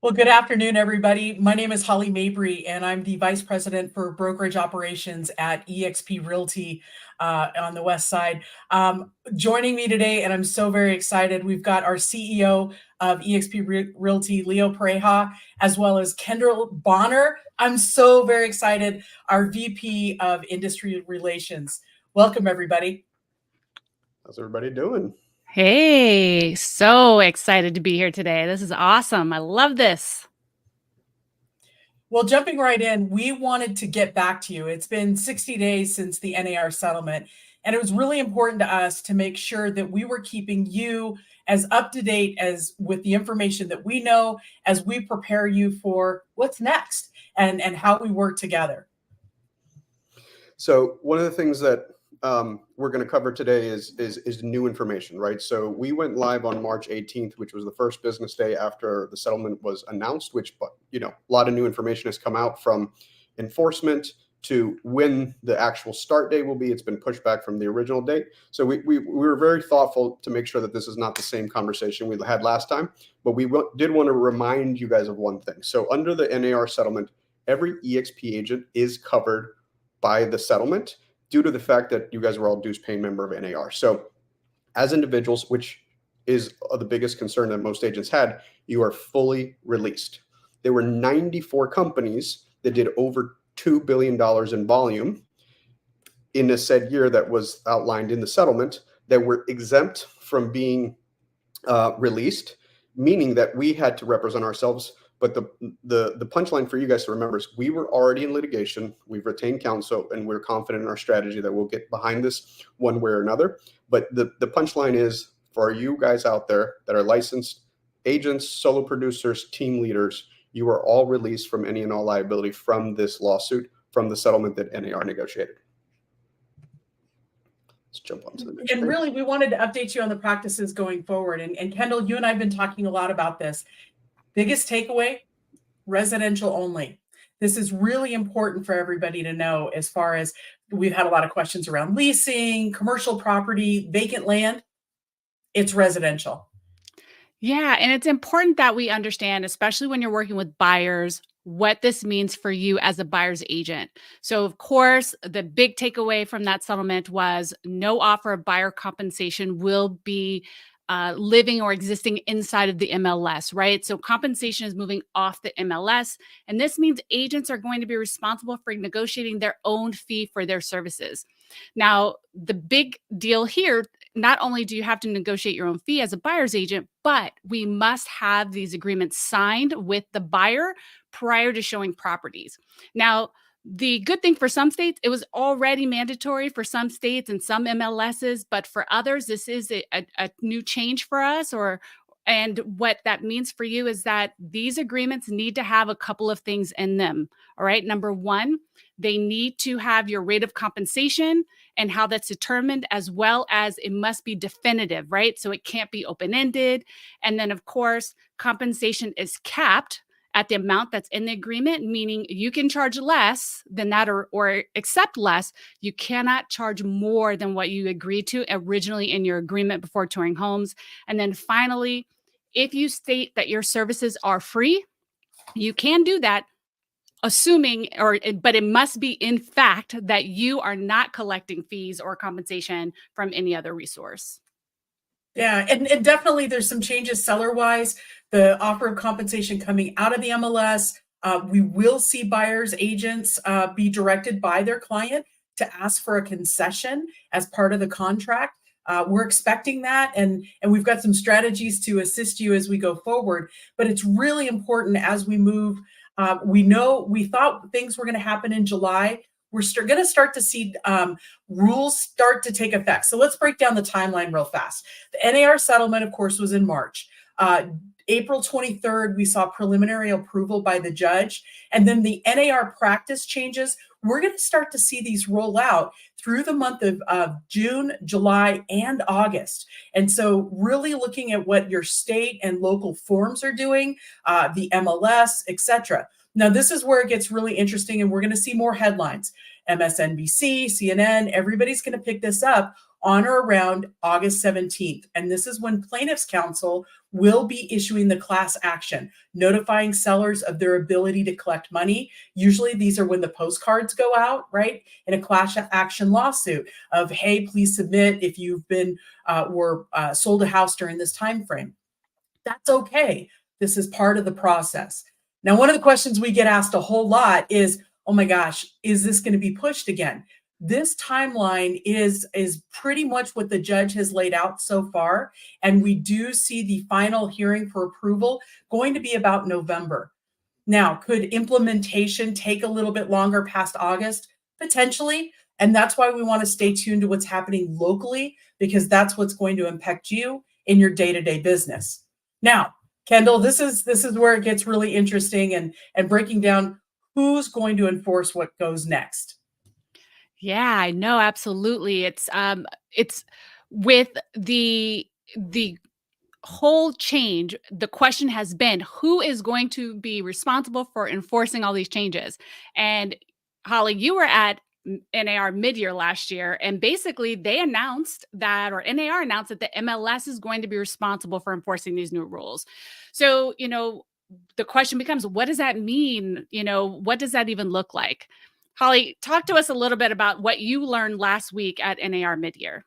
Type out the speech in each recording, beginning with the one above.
Well, good afternoon, everybody. My name is Holly Mabry, and I'm the Vice President for Brokerage Operations at eXp Realty on the West Side. Joining me today, and I'm so very excited, we've got our CEO of eXp Realty, Leo Pareja, as well as Kendall Bonner. I'm so very excited, our VP of Industry Relations. Welcome, everybody. How's everybody doing? Hey, so excited to be here today. This is awesome. I love this. Well, jumping right in, we wanted to get back to you. It's been 60 days since the NAR settlement, and it was really important to us to make sure that we were keeping you as up to date as with the information that we know as we prepare you for what's next and how we work together. So one of the things that we're going to cover today is new information, right? So we went live on March 18th, which was the first business day after the settlement was announced, which, a lot of new information has come out from enforcement to when the actual start date will be. It's been pushed back from the original date. So we were very thoughtful to make sure that this is not the same conversation we had last time, but we did want to remind you guys of one thing. So under the NAR settlement, every eXp agent is covered by the settlement due to the fact that you guys were all dues paying member of NAR. So as individuals, which is the biggest concern that most agents had, you are fully released. There were 94 companies that did over $2 billion in volume in a said year that was outlined in the settlement that were exempt from being released, meaning that we had to represent ourselves. But the punchline for you guys to remember is we were already in litigation. We've retained counsel, and we're confident in our strategy that we'll get behind this one way or another. But the punchline is, for you guys out there that are licensed agents, solo producers, team leaders, you are all released from any and all liability from this lawsuit, from the settlement that NAR negotiated. Let's jump onto the next And page. really, we wanted to update you on the practices going forward. And Kendall, you and I have been talking a lot about this. Biggest takeaway, residential only. This is really important for everybody to know, as far as we've had a lot of questions around leasing, commercial property, vacant land. It's residential. Yeah, and it's important that we understand, especially when you're working with buyers, what this means for you as a buyer's agent. So, of course, the big takeaway from that settlement was no offer of buyer compensation will be living or existing inside of the MLS, right? So compensation is moving off the MLS. And this means agents are going to be responsible for negotiating their own fee for their services. Now, the big deal here, not only do you have to negotiate your own fee as a buyer's agent, but we must have these agreements signed with the buyer prior to showing properties. Now, the good thing for some states, it was already mandatory for some states and some MLSs, but for others, this is a new change for us. And what that means for you is that these agreements need to have a couple of things in them. All right. Number one, they need to have your rate of compensation and how that's determined, as well as it must be definitive, right? So it can't be open-ended. And then, of course, compensation is capped at the amount that's in the agreement, meaning you can charge less than that or accept less. You cannot charge more than what you agreed to originally in your agreement before touring homes. And then finally, if you state that your services are free, you can do that, but it must be in fact that you are not collecting fees or compensation from any other resource. Yeah, and definitely there's some changes seller-wise. The offer of compensation coming out of the MLS. We will see buyers agents be directed by their client to ask for a concession as part of the contract. We're expecting that, and we've got some strategies to assist you as we go forward. But it's really important as we move. We thought things were going to happen in July. We're going to start to see rules start to take effect. So let's break down the timeline real fast. The NAR settlement, of course, was in March. April 23rd, we saw preliminary approval by the judge. And then the NAR practice changes, we're going to start to see these roll out through the month of June, July, and August. And so really looking at what your state and local forms are doing, the MLS, etc. Now, this is where it gets really interesting, and we're going to see more headlines. MSNBC, CNN, everybody's going to pick this up on or around August 17th. And this is when plaintiffs' counsel will be issuing the class action, notifying sellers of their ability to collect money. Usually these are when the postcards go out, right? In a class action lawsuit of, hey, please submit if you've been sold a house during this time frame. That's okay. This is part of the process. Now, one of the questions we get asked a whole lot is, oh my gosh, is this going to be pushed again? This timeline is pretty much what the judge has laid out so far. And we do see the final hearing for approval going to be about November. Now, could implementation take a little bit longer past August? Potentially. And that's why we want to stay tuned to what's happening locally, because that's what's going to impact you in your day-to-day business. Now, Kendall, this is where it gets really interesting and breaking down who's going to enforce what goes next. Yeah, I know, absolutely. It's with the whole change, the question has been who is going to be responsible for enforcing all these changes? And Holly, you were at NAR mid-year last year, and basically they announced that, or NAR announced that the MLS is going to be responsible for enforcing these new rules. So, the question becomes, what does that mean? What does that even look like? Holly, talk to us a little bit about what you learned last week at NAR mid-year.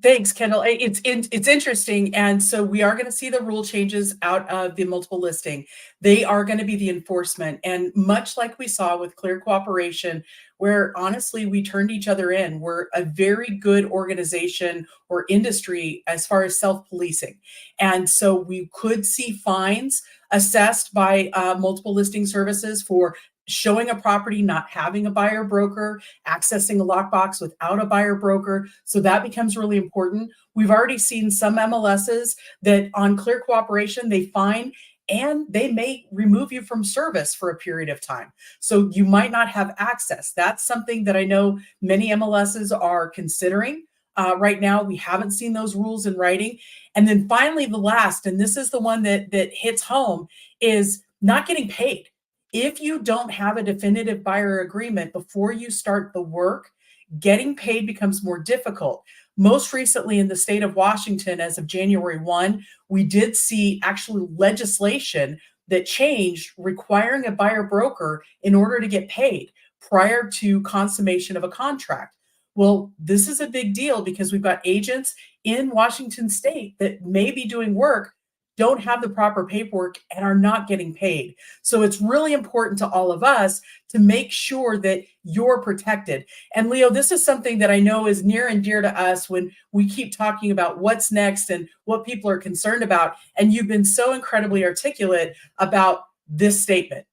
Thanks, Kendall. It's interesting. And so we are going to see the rule changes out of the multiple listing. They are going to be the enforcement. And much like we saw with Clear Cooperation, where honestly, we turned each other in. We're a very good organization or industry as far as self-policing. And so we could see fines assessed by multiple listing services for showing a property, not having a buyer broker, accessing a lockbox without a buyer broker. So that becomes really important. We've already seen some MLSs that on Clear Cooperation, they fine and they may remove you from service for a period of time. So you might not have access. That's something that I know many MLSs are considering. Right now, we haven't seen those rules in writing. And then finally, the last, and this is the one that hits home, is not getting paid. If you don't have a definitive buyer agreement before you start the work, getting paid becomes more difficult. Most recently in the state of Washington, as of January 1, we did see actual legislation that changed requiring a buyer broker in order to get paid prior to consummation of a contract. Well, this is a big deal because we've got agents in Washington state that may be doing work, don't have the proper paperwork, and are not getting paid. So it's really important to all of us to make sure that you're protected. And Leo, this is something that I know is near and dear to us when we keep talking about what's next and what people are concerned about. And you've been so incredibly articulate about this statement.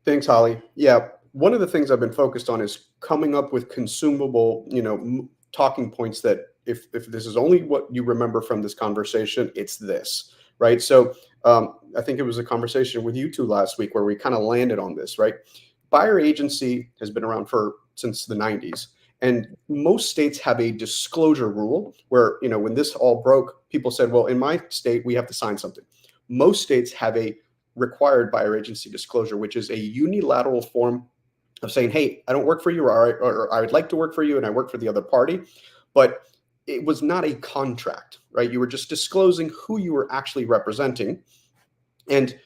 Thanks, Holly. Yeah, one of the things I've been focused on is coming up with consumable, talking points that if this is only what you remember from this conversation, it's this, right? So I think it was a conversation with you two last week where we kind of landed on this, right? Buyer agency has been around since the 90s. And most states have a disclosure rule where, when this all broke, people said, well, in my state, we have to sign something. Most states have a required buyer agency disclosure, which is a unilateral form of saying, hey, I don't work for you, or I would like to work for you and I work for the other party. But it was not a contract, right? You were just disclosing who you were actually representing. And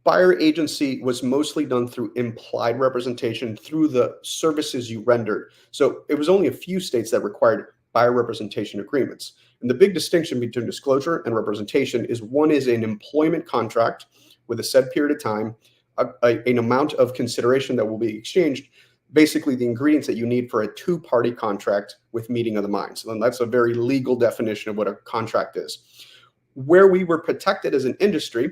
buyer agency was mostly done through implied representation through the services you rendered. So it was only a few states that required buyer representation agreements. And the big distinction between disclosure and representation is one is an employment contract with a set period of time, an amount of consideration that will be exchanged, basically the ingredients that you need for a two-party contract with meeting of the minds. And that's a very legal definition of what a contract is. Where we were protected as an industry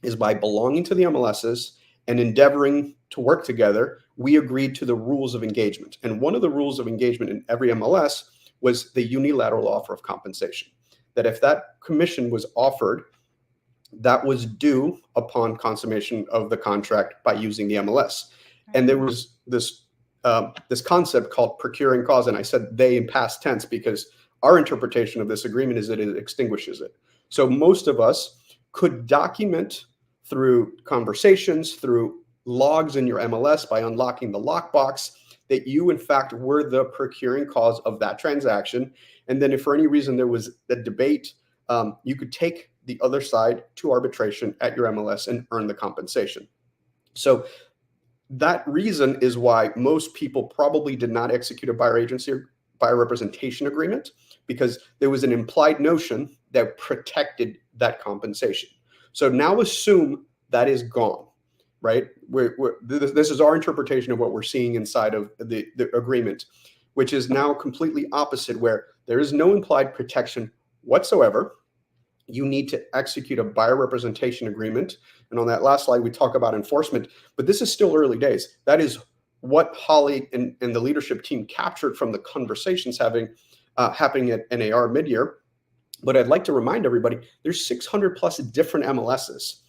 is by belonging to the MLSs and endeavoring to work together. We agreed to the rules of engagement. And one of the rules of engagement in every MLS was the unilateral offer of compensation. That if that commission was offered, that was due upon consummation of the contract by using the MLS. And there was this concept called procuring cause. And I said they in past tense because our interpretation of this agreement is that it extinguishes it. So most of us could document through conversations, through logs in your MLS by unlocking the lockbox, that you, in fact, were the procuring cause of that transaction. And then if for any reason there was a debate, you could take the other side to arbitration at your MLS and earn the compensation. So that reason is why most people probably did not execute a buyer agency or buyer representation agreement, because there was an implied notion that protected that compensation. So now assume that is gone, right? This is our interpretation of what we're seeing inside of the agreement, which is now completely opposite, where there is no implied protection whatsoever. You need to execute a buyer representation agreement. And on that last slide, we talk about enforcement, but this is still early days. That is what Holly and the leadership team captured from the conversations happening at NAR mid-year. But I'd like to remind everybody, there's 600 plus different MLSs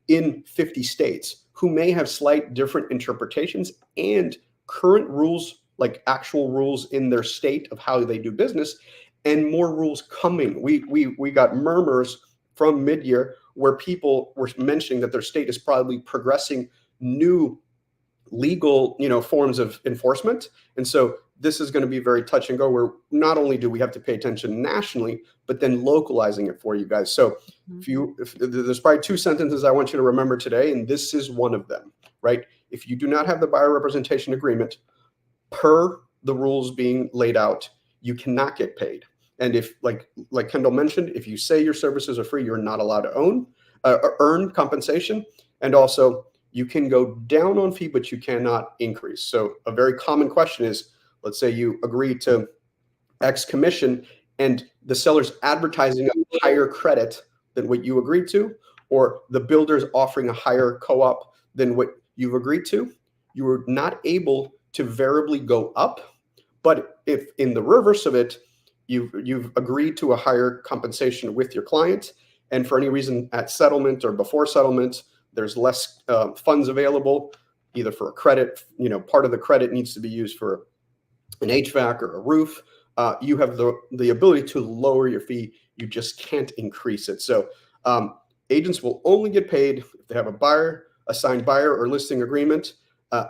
in 50 states who may have slight different interpretations and current rules, like actual rules in their state of how they do business, and more rules coming. We got murmurs from mid-year where people were mentioning that their state is probably progressing new legal, forms of enforcement. And so this is going to be very touch and go, where not only do we have to pay attention nationally, but then localizing it for you guys. So if there's probably two sentences I want you to remember today, and this is one of them, right? If you do not have the buyer representation agreement per the rules being laid out, you cannot get paid. And if, like Kendall mentioned, if you say your services are free, you're not allowed to earn compensation. And also, you can go down on fee, but you cannot increase. So a very common question is, let's say you agree to X commission and the seller's advertising a higher credit than what you agreed to, or the builder's offering a higher co-op than what you've agreed to. You are not able to variably go up. But if in the reverse of it, you've agreed to a higher compensation with your client, and for any reason at settlement or before settlement, there's less funds available, either for a credit, part of the credit needs to be used for an HVAC or a roof. You have the ability to lower your fee. You just can't increase it. So agents will only get paid if they have a signed buyer or listing agreement,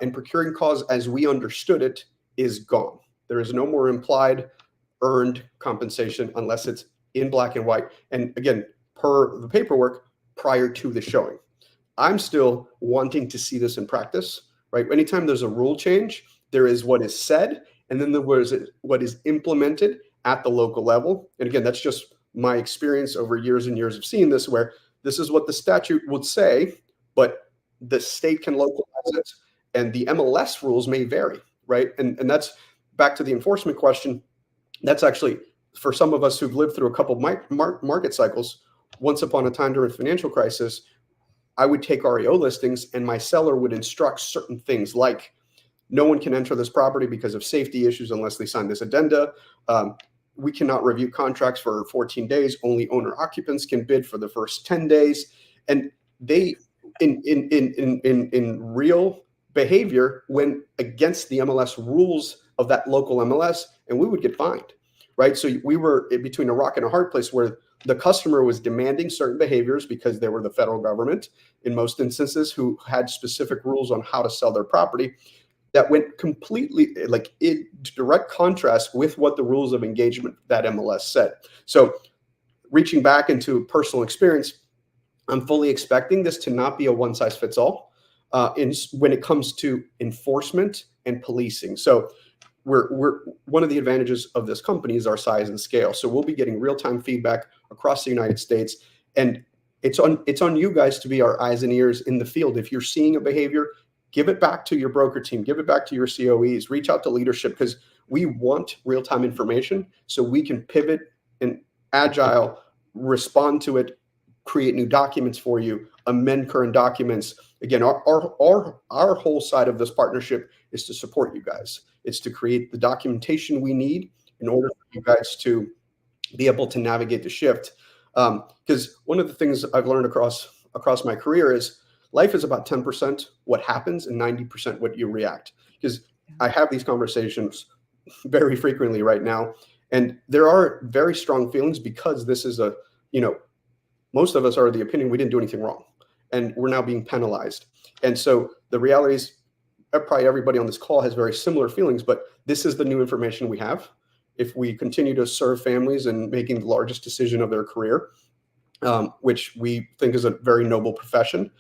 and procuring cause as we understood it is gone. There is no more implied earned compensation unless it's in black and white. And again, per the paperwork prior to the showing. I'm still wanting to see this in practice, right? Anytime there's a rule change, there is what is said, and then there was what is implemented at the local level. And again, that's just my experience over years and years of seeing this, where this is what the statute would say, but the state can localize it, and the MLS rules may vary, right? And that's back to the enforcement question. That's actually, for some of us who've lived through a couple of market cycles, once upon a time during the financial crisis, I would take REO listings and my seller would instruct certain things like, no one can enter this property because of safety issues unless they sign this addenda. We cannot review contracts for 14 days. Only owner occupants can bid for the first 10 days. And they, in real behavior, went against the MLS rules of that local MLS, and we would get fined, right? So we were in between a rock and a hard place, where the customer was demanding certain behaviors because they were the federal government, in most instances, who had specific rules on how to sell their property that went completely in direct contrast with what the rules of engagement that MLS said. So reaching back into personal experience, I'm fully expecting this to not be a one size fits all when it comes to enforcement and policing. So we're one of the advantages of this company is our size and scale. So we'll be getting real-time feedback across the United States, and it's on you guys to be our eyes and ears in the field. If you're seeing a behavior, give it back to your broker team, give it back to your COEs, reach out to leadership, because we want real-time information so we can pivot and agile, respond to it, create new documents for you, amend current documents. Again, our whole side of this partnership is to support you guys. It's to create the documentation we need in order for you guys to be able to navigate the shift. Because one of the things I've learned across my career is life is about 10% what happens and 90% what you react. Because I have these conversations very frequently right now, and there are very strong feelings because this is most of us are of the opinion we didn't do anything wrong, and we're now being penalized. And so the reality is, probably everybody on this call has very similar feelings, but this is the new information we have. If we continue to serve families and making the largest decision of their career, which we think is a very noble profession,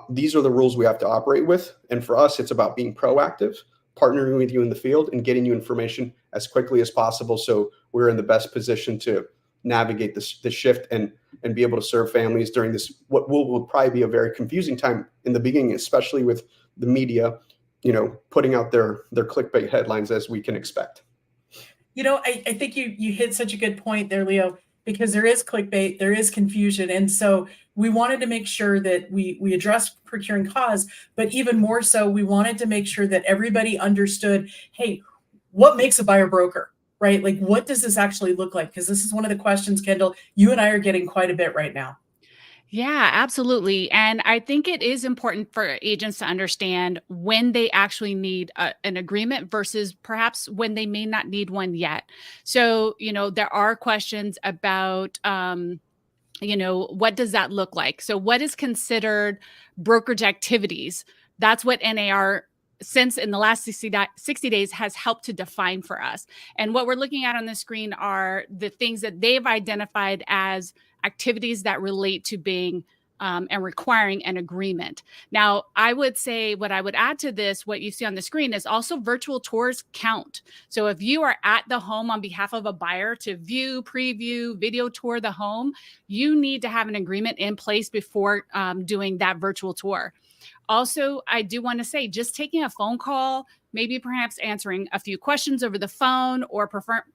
these are the rules we have to operate with. And for us, it's about being proactive, partnering with you in the field, and getting you information as quickly as possible, so we're in the best position to navigate the shift and be able to serve families during this, what will probably be a very confusing time in the beginning, especially with the media, putting out their clickbait headlines, as we can expect. I think you hit such a good point there, Leo, because there is clickbait, there is confusion. And so we wanted to make sure that we address procuring cause, but even more so, we wanted to make sure that everybody understood, hey, what makes a buyer broker, right? Like, what does this actually look like? Because this is one of the questions, Kendall, you and I are getting quite a bit right now. Yeah, absolutely. And I think it is important for agents to understand when they actually need an agreement versus perhaps when they may not need one yet. So, there are questions about, what does that look like? So, what is considered brokerage activities? That's what NAR, since in the last 60 days, has helped to define for us. And what we're looking at on the screen are the things that they've identified as activities that relate to being and requiring an agreement. Now, I would say what I would add to this, what you see on the screen, is also virtual tours count. So if you are at the home on behalf of a buyer to view, preview, video tour the home, you need to have an agreement in place before doing that virtual tour. Also, I do want to say, just taking a phone call, maybe perhaps answering a few questions over the phone, or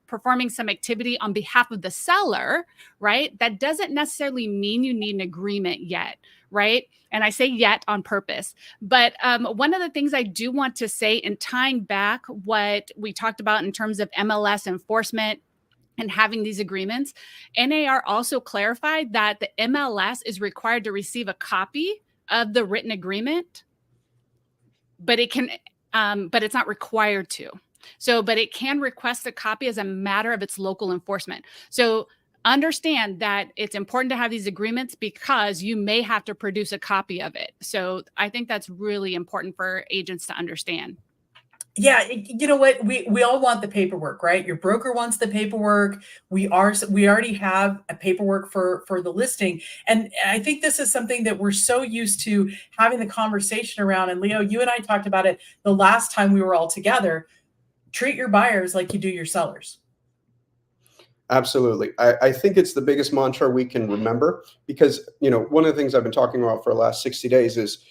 performing some activity on behalf of the seller, right? That doesn't necessarily mean you need an agreement yet, right? And I say yet on purpose. But one of the things I do want to say, in tying back what we talked about in terms of MLS enforcement and having these agreements, NAR also clarified that the MLS is required to receive a copy of the written agreement, but but it's not required to. So, but it can request a copy as a matter of its local enforcement. So understand that it's important to have these agreements because you may have to produce a copy of it. So I think that's really important for agents to understand. Yeah, you know what? We all want the paperwork, right? Your broker wants the paperwork. We already have a paperwork for the listing. And I think this is something that we're so used to having the conversation around. And Leo, you and I talked about it the last time we were all together. Treat your buyers like you do your sellers. Absolutely. I think it's the biggest mantra we can remember, because, one of the things I've been talking about for the last 60 days is,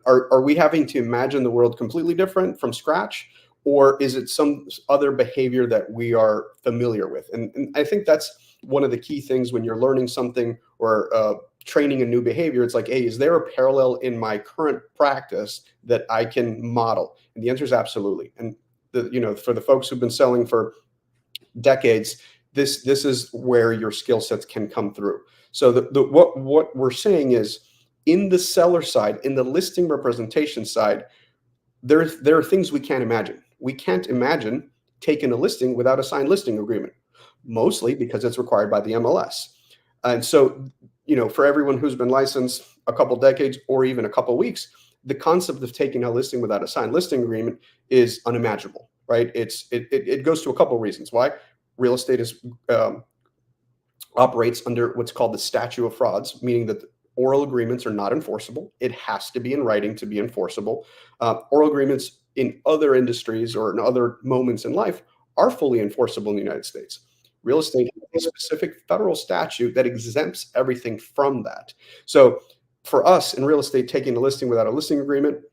are we having to imagine the world completely different from scratch? Or is it some other behavior that we are familiar with? And I think that's one of the key things when you're learning something or training a new behavior. It's like, hey, is there a parallel in my current practice that I can model? And the answer is absolutely. And for the folks who've been selling for decades, this is where your skill sets can come through. So what we're saying is, in the seller side, in the listing representation side, there are things we can't imagine. We can't imagine taking a listing without a signed listing agreement, mostly because it's required by the MLS. And so, for everyone who's been licensed a couple decades or even a couple weeks, the concept of taking a listing without a signed listing agreement is unimaginable, right? It goes to a couple reasons why. Real estate operates under what's called the statute of frauds, meaning that oral agreements are not enforceable. It has to be in writing to be enforceable. Oral agreements in other industries or in other moments in life are fully enforceable in the United States. Real estate has a specific federal statute that exempts everything from that. So for us in real estate, taking a listing without a listing agreement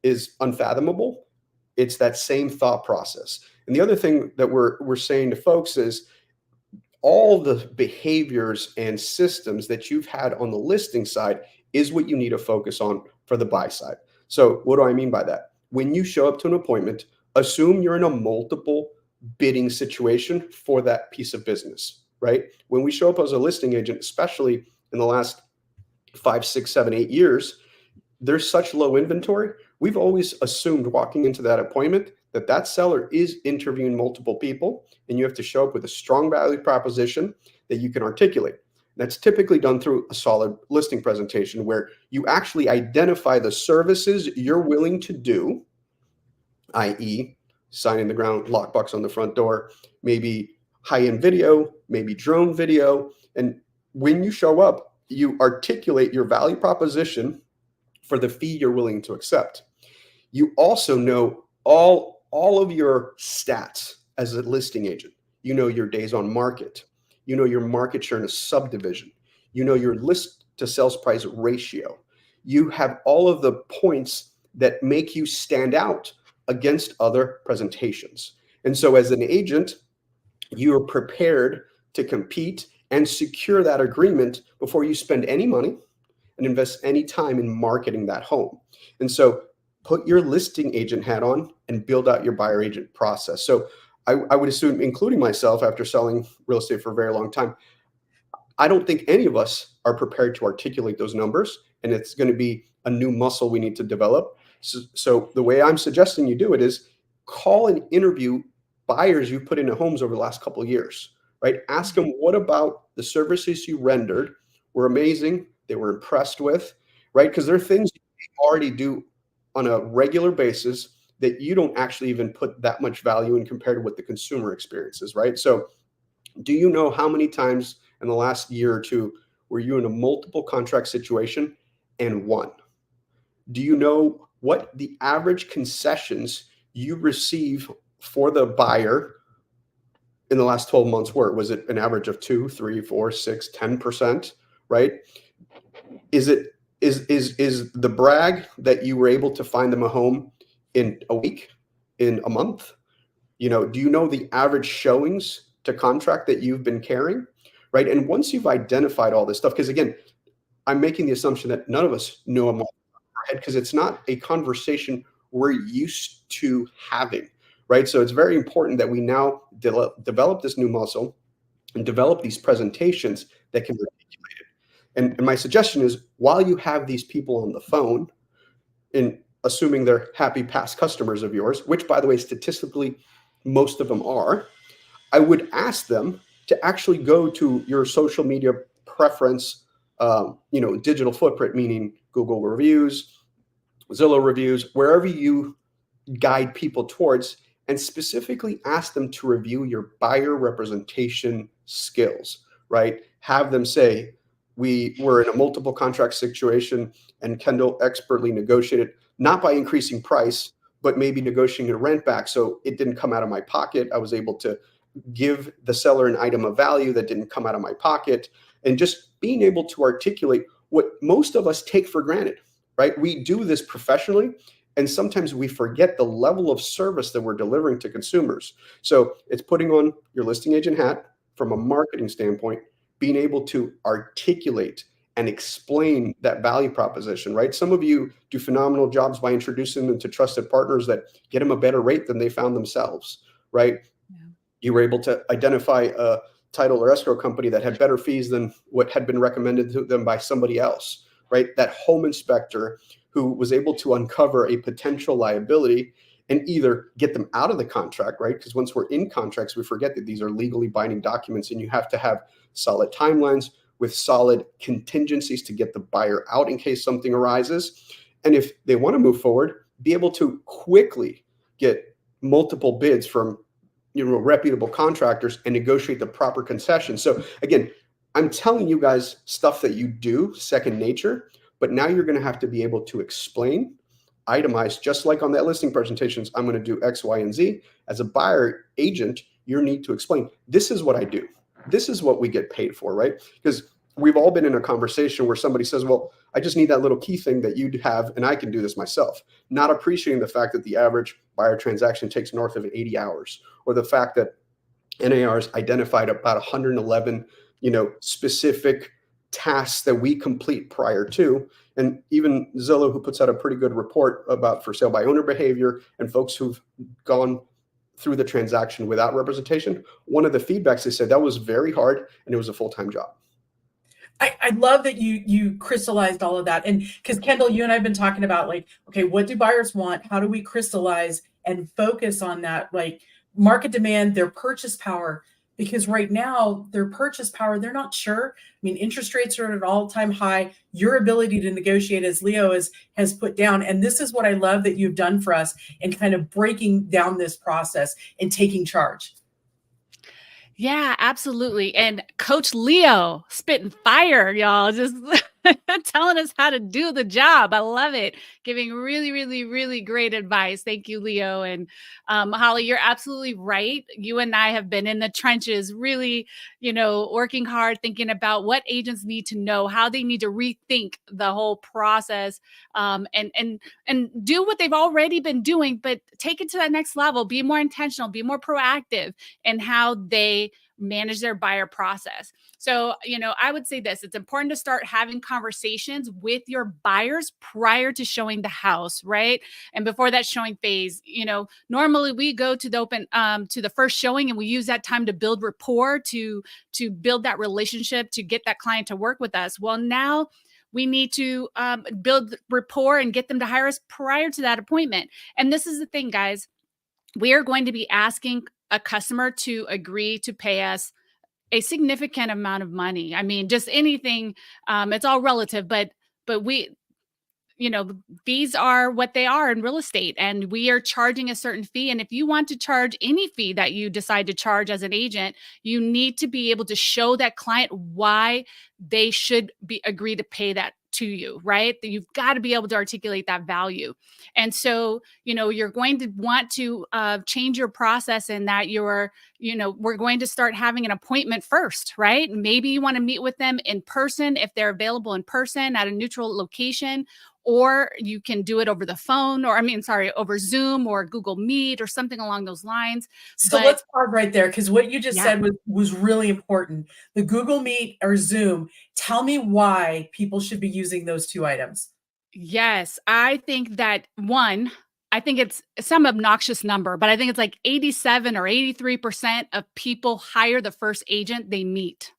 is unfathomable. It's that same thought process. And the other thing that we're saying to folks is, all the behaviors and systems that you've had on the listing side is what you need to focus on for the buy side. So what do I mean by that? When you show up to an appointment, assume you're in a multiple bidding situation for that piece of business, right? When we show up as a listing agent, especially in the last 5, 6, 7, 8 years, there's such low inventory. We've always assumed walking into that appointment that seller is interviewing multiple people, and you have to show up with a strong value proposition that you can articulate. That's typically done through a solid listing presentation where you actually identify the services you're willing to do, i.e., signing the ground lockbox on the front door, maybe high-end video, maybe drone video. And when you show up, you articulate your value proposition for the fee you're willing to accept. You also know all of your stats as a listing agent. You know your days on market. You know your market share in a subdivision. You know your list to sales price ratio. You have all of the points that make you stand out against other presentations. And so as an agent, you are prepared to compete and secure that agreement before you spend any money and invest any time in marketing that home. And so put your listing agent hat on and build out your buyer agent process. So I would assume, including myself, after selling real estate for a very long time, I don't think any of us are prepared to articulate those numbers, and it's going to be a new muscle we need to develop. So the way I'm suggesting you do it is call and interview buyers you've put into homes over the last couple of years, right? Ask them, what about the services you rendered were amazing, they were impressed with, right? Because there are things you already do on a regular basis that you don't actually even put that much value in compared to what the consumer experiences, right? So do you know how many times in the last year or two were you in a multiple contract situation and won? Do you know what the average concessions you receive for the buyer in the last 12 months were? Was it an average of 2, 3, 4, 6, 10%, right? Is the brag that you were able to find them a home in a week, in a month? You know, do you know the average showings to contract that you've been carrying, right? And once you've identified all this stuff, because again, I'm making the assumption that none of us know them all in our head because it's not a conversation we're used to having, right? So it's very important that we now develop this new muscle and develop these presentations that can be articulated. And my suggestion is, while you have these people on the phone, and assuming they're happy past customers of yours, which by the way, statistically, most of them are, I would ask them to actually go to your social media preference, digital footprint, meaning Google reviews, Zillow reviews, wherever you guide people towards, and specifically ask them to review your buyer representation skills, right? Have them say, we were in a multiple contract situation and Kendall expertly negotiated, not by increasing price, but maybe negotiating a rent back. So it didn't come out of my pocket. I was able to give the seller an item of value that didn't come out of my pocket, and just being able to articulate what most of us take for granted, right? We do this professionally, and sometimes we forget the level of service that we're delivering to consumers. So it's putting on your listing agent hat from a marketing standpoint, being able to articulate and explain that value proposition, right? Some of you do phenomenal jobs by introducing them to trusted partners that get them a better rate than they found themselves, right? Yeah. You were able to identify a title or escrow company that had better fees than what had been recommended to them by somebody else, right? That home inspector who was able to uncover a potential liability and either get them out of the contract, right? Because once we're in contracts, we forget that these are legally binding documents, and you have to have solid timelines with solid contingencies to get the buyer out in case something arises. And if they want to move forward, be able to quickly get multiple bids from reputable contractors and negotiate the proper concessions. So again, I'm telling you guys stuff that you do second nature, but now you're going to have to be able to explain, itemize, just like on that listing presentations, I'm going to do X, Y, and Z. As a buyer agent, you need to explain, this is what I do. This is what we get paid for, right? Because we've all been in a conversation where somebody says, well, I just need that little key thing that you have, and I can do this myself. Not appreciating the fact that the average buyer transaction takes north of 80 hours, or the fact that NAR's identified about 111, specific tasks that we complete prior to. And even Zillow, who puts out a pretty good report about for sale by owner behavior and folks who've gone through the transaction without representation, one of the feedbacks they said that was very hard and it was a full-time job. I love that you crystallized all of that. And because Kendall, you and I have been talking about okay, what do buyers want? How do we crystallize and focus on that? Like market demand, their purchase power, Because right now, their purchase power, they're not sure. I mean, interest rates are at an all-time high. Your ability to negotiate, as Leo has put down, and this is what I love that you've done for us in kind of breaking down this process and taking charge. Yeah, absolutely. And Coach Leo spitting fire, y'all, just telling us how to do the job. I love it. Giving really, really, really great advice. Thank you, Leo. And Holly, you're absolutely right. You and I have been in the trenches, really, working hard, thinking about what agents need to know, how they need to rethink the whole process, and do what they've already been doing, but take it to that next level. Be more intentional, be more proactive in how they manage their buyer process. So, I would say this, it's important to start having conversations with your buyers prior to showing the house, right? And before that showing phase, normally we go to the to the first showing, and we use that time to build rapport, to build that relationship, to get that client to work with us. Well, now we need to build rapport and get them to hire us prior to that appointment. And this is the thing, guys, we are going to be asking a customer to agree to pay us a significant amount of money. I mean, just anything, it's all relative, but we, fees are what they are in real estate, and we are charging a certain fee. And if you want to charge any fee that you decide to charge as an agent, you need to be able to show that client why they should agree to pay that to you, right? You've got to be able to articulate that value. And so, you're going to want to change your process in that we're going to start having an appointment first, right? Maybe you want to meet with them in person if they're available in person at a neutral location, or you can do it over the phone, over Zoom or Google Meet or something along those lines. So But let's pause right there, because what you just yeah. said was really important. The Google Meet or Zoom, tell me why people should be using those two items. Yes, I think that I think it's some obnoxious number, but I think it's like 87 or 83% of people hire the first agent they meet.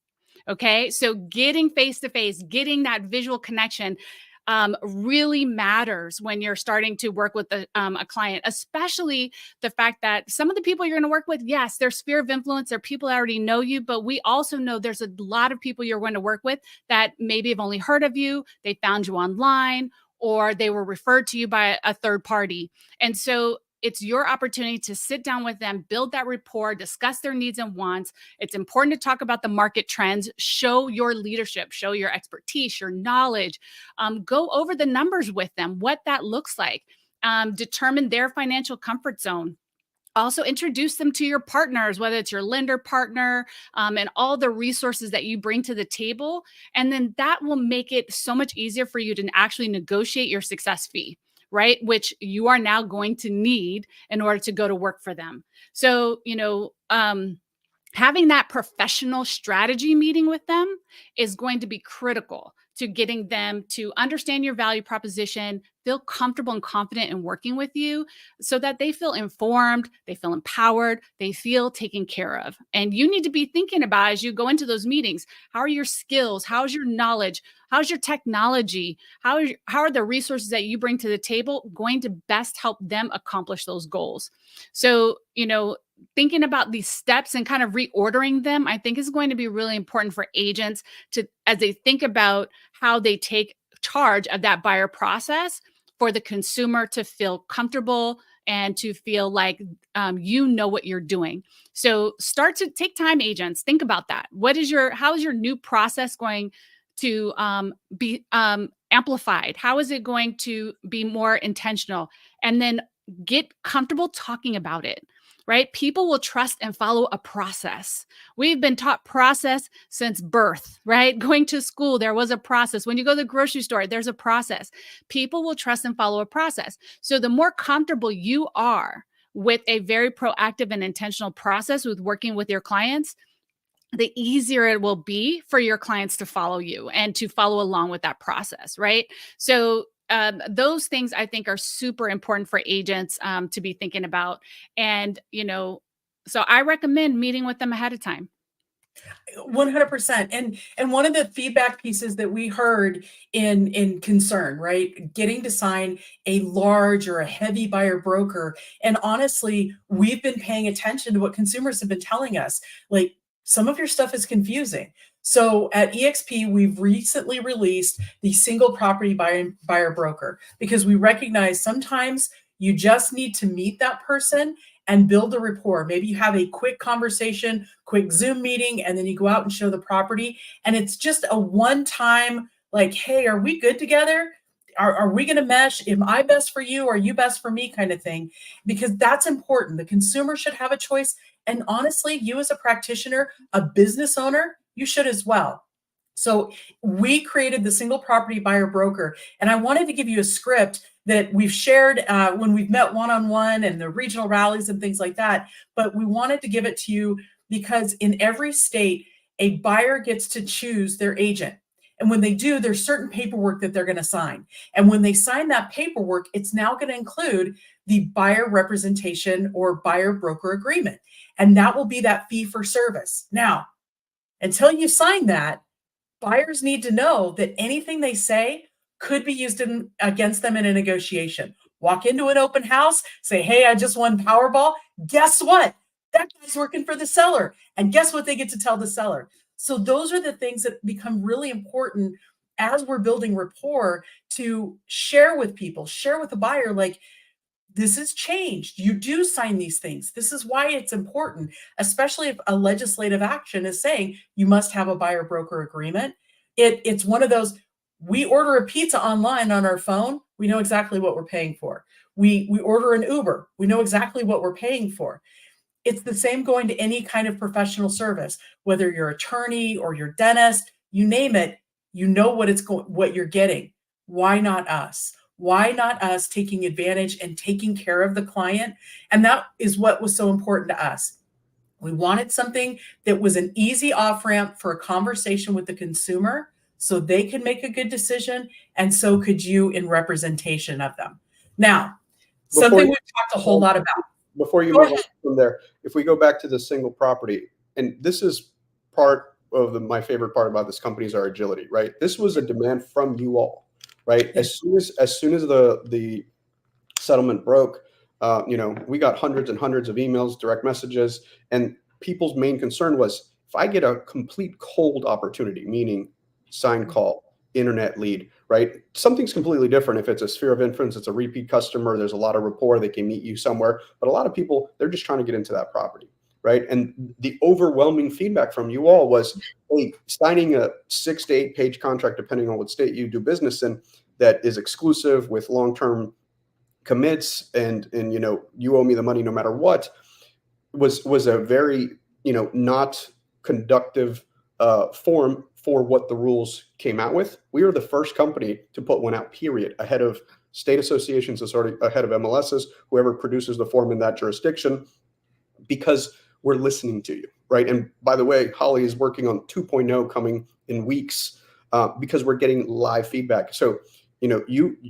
Okay. So getting face to face, getting that visual connection really matters when you're starting to work with a client, especially the fact that some of the people you're going to work with, yes, their sphere of influence, they're people that already know you, but we also know there's a lot of people you're going to work with that maybe have only heard of you, they found you online, or they were referred to you by a third party. And so it's your opportunity to sit down with them, build that rapport, discuss their needs and wants. It's important to talk about the market trends, show your leadership, show your expertise, your knowledge, go over the numbers with them, what that looks like, determine their financial comfort zone. Also introduce them to your partners, whether it's your lender partner, and all the resources that you bring to the table. And then that will make it so much easier for you to actually negotiate your success fee, right? Which you are now going to need in order to go to work for them. So, having that professional strategy meeting with them is going to be critical to getting them to understand your value proposition, feel comfortable and confident in working with you, so that they feel informed, they feel empowered, they feel taken care of. And you need to be thinking about, as you go into those meetings, how are your skills? How's your knowledge? How's your technology? How are the resources that you bring to the table going to best help them accomplish those goals? So, thinking about these steps and kind of reordering them, I think is going to be really important for agents to, as they think about how they take charge of that buyer process, for the consumer to feel comfortable and to feel like you know what you're doing. So start to take time, agents. Think about that. How is your new process going to be amplified? How is it going to be more intentional? And then get comfortable talking about it. Right? People will trust and follow a process. We've been taught process since birth, right? Going to school, there was a process. When you go to the grocery store, there's a process. People will trust and follow a process. So the more comfortable you are with a very proactive and intentional process with working with your clients, the easier it will be for your clients to follow you and to follow along with that process, right? So those things I think are super important for agents to be thinking about. And, so I recommend meeting with them ahead of time. 100%. And one of the feedback pieces that we heard in concern, right? Getting to sign a large or a heavy buyer broker. And honestly, we've been paying attention to what consumers have been telling us. Like, some of your stuff is confusing. So at EXP, we've recently released the single property buyer broker because we recognize sometimes you just need to meet that person and build a rapport. Maybe you have a quick conversation, quick Zoom meeting, and then you go out and show the property. And it's just a one-time, like, hey, are we good together? Are we going to mesh? Am I best for you? Are you best for me? Kind of thing. Because that's important. The consumer should have a choice. And honestly, you as a practitioner, a business owner, you should as well. So we created the single property buyer broker. And I wanted to give you a script that we've shared when we've met one-on-one and the regional rallies and things like that. But we wanted to give it to you because in every state, a buyer gets to choose their agent. And when they do, there's certain paperwork that they're going to sign. And when they sign that paperwork, it's now going to include the buyer representation or buyer broker agreement. And that will be that fee for service. Now, until you sign that, buyers need to know that anything they say could be used against them in a negotiation. Walk into an open house, say, hey, I just won Powerball. Guess what? That guy's working for the seller. And guess what they get to tell the seller? So those are the things that become really important as we're building rapport to share with people, share with the buyer, like, this has changed. You do sign these things. This is why it's important, especially if a legislative action is saying you must have a buyer broker agreement. It's one of those, we order a pizza online on our phone, we know exactly what we're paying for. We order an Uber, we know exactly what we're paying for. It's the same going to any kind of professional service, whether you're attorney or your dentist, you name it, you know what you're getting. Why not us? Why not us taking advantage and taking care of the client? And that is what was so important to us. We wanted something that was an easy off-ramp for a conversation with the consumer so they can make a good decision, and so could you in representation of them. Now, something we've talked a whole lot about. Before you move on from there, if we go back to the single property, and this is part of my favorite part about this company is our agility, right? This was a demand from you all, right? As soon as the settlement broke, we got hundreds and hundreds of emails, direct messages, and people's main concern was, if I get a complete cold opportunity, meaning sign call, internet lead, right? Something's completely different if it's a sphere of influence, it's a repeat customer, there's a lot of rapport, they can meet you somewhere. But a lot of people, they're just trying to get into that property, right? And the overwhelming feedback from you all was, hey, signing a 6 to 8 page contract, depending on what state you do business in, that is exclusive with long-term commits and you owe me the money no matter what, was a very not conductive form for what the rules came out with. We were the first company to put one out, period, ahead of state associations, ahead of MLSs, whoever produces the form in that jurisdiction, because we're listening to you, right? And by the way, Holly is working on 2.0 coming in weeks because we're getting live feedback. So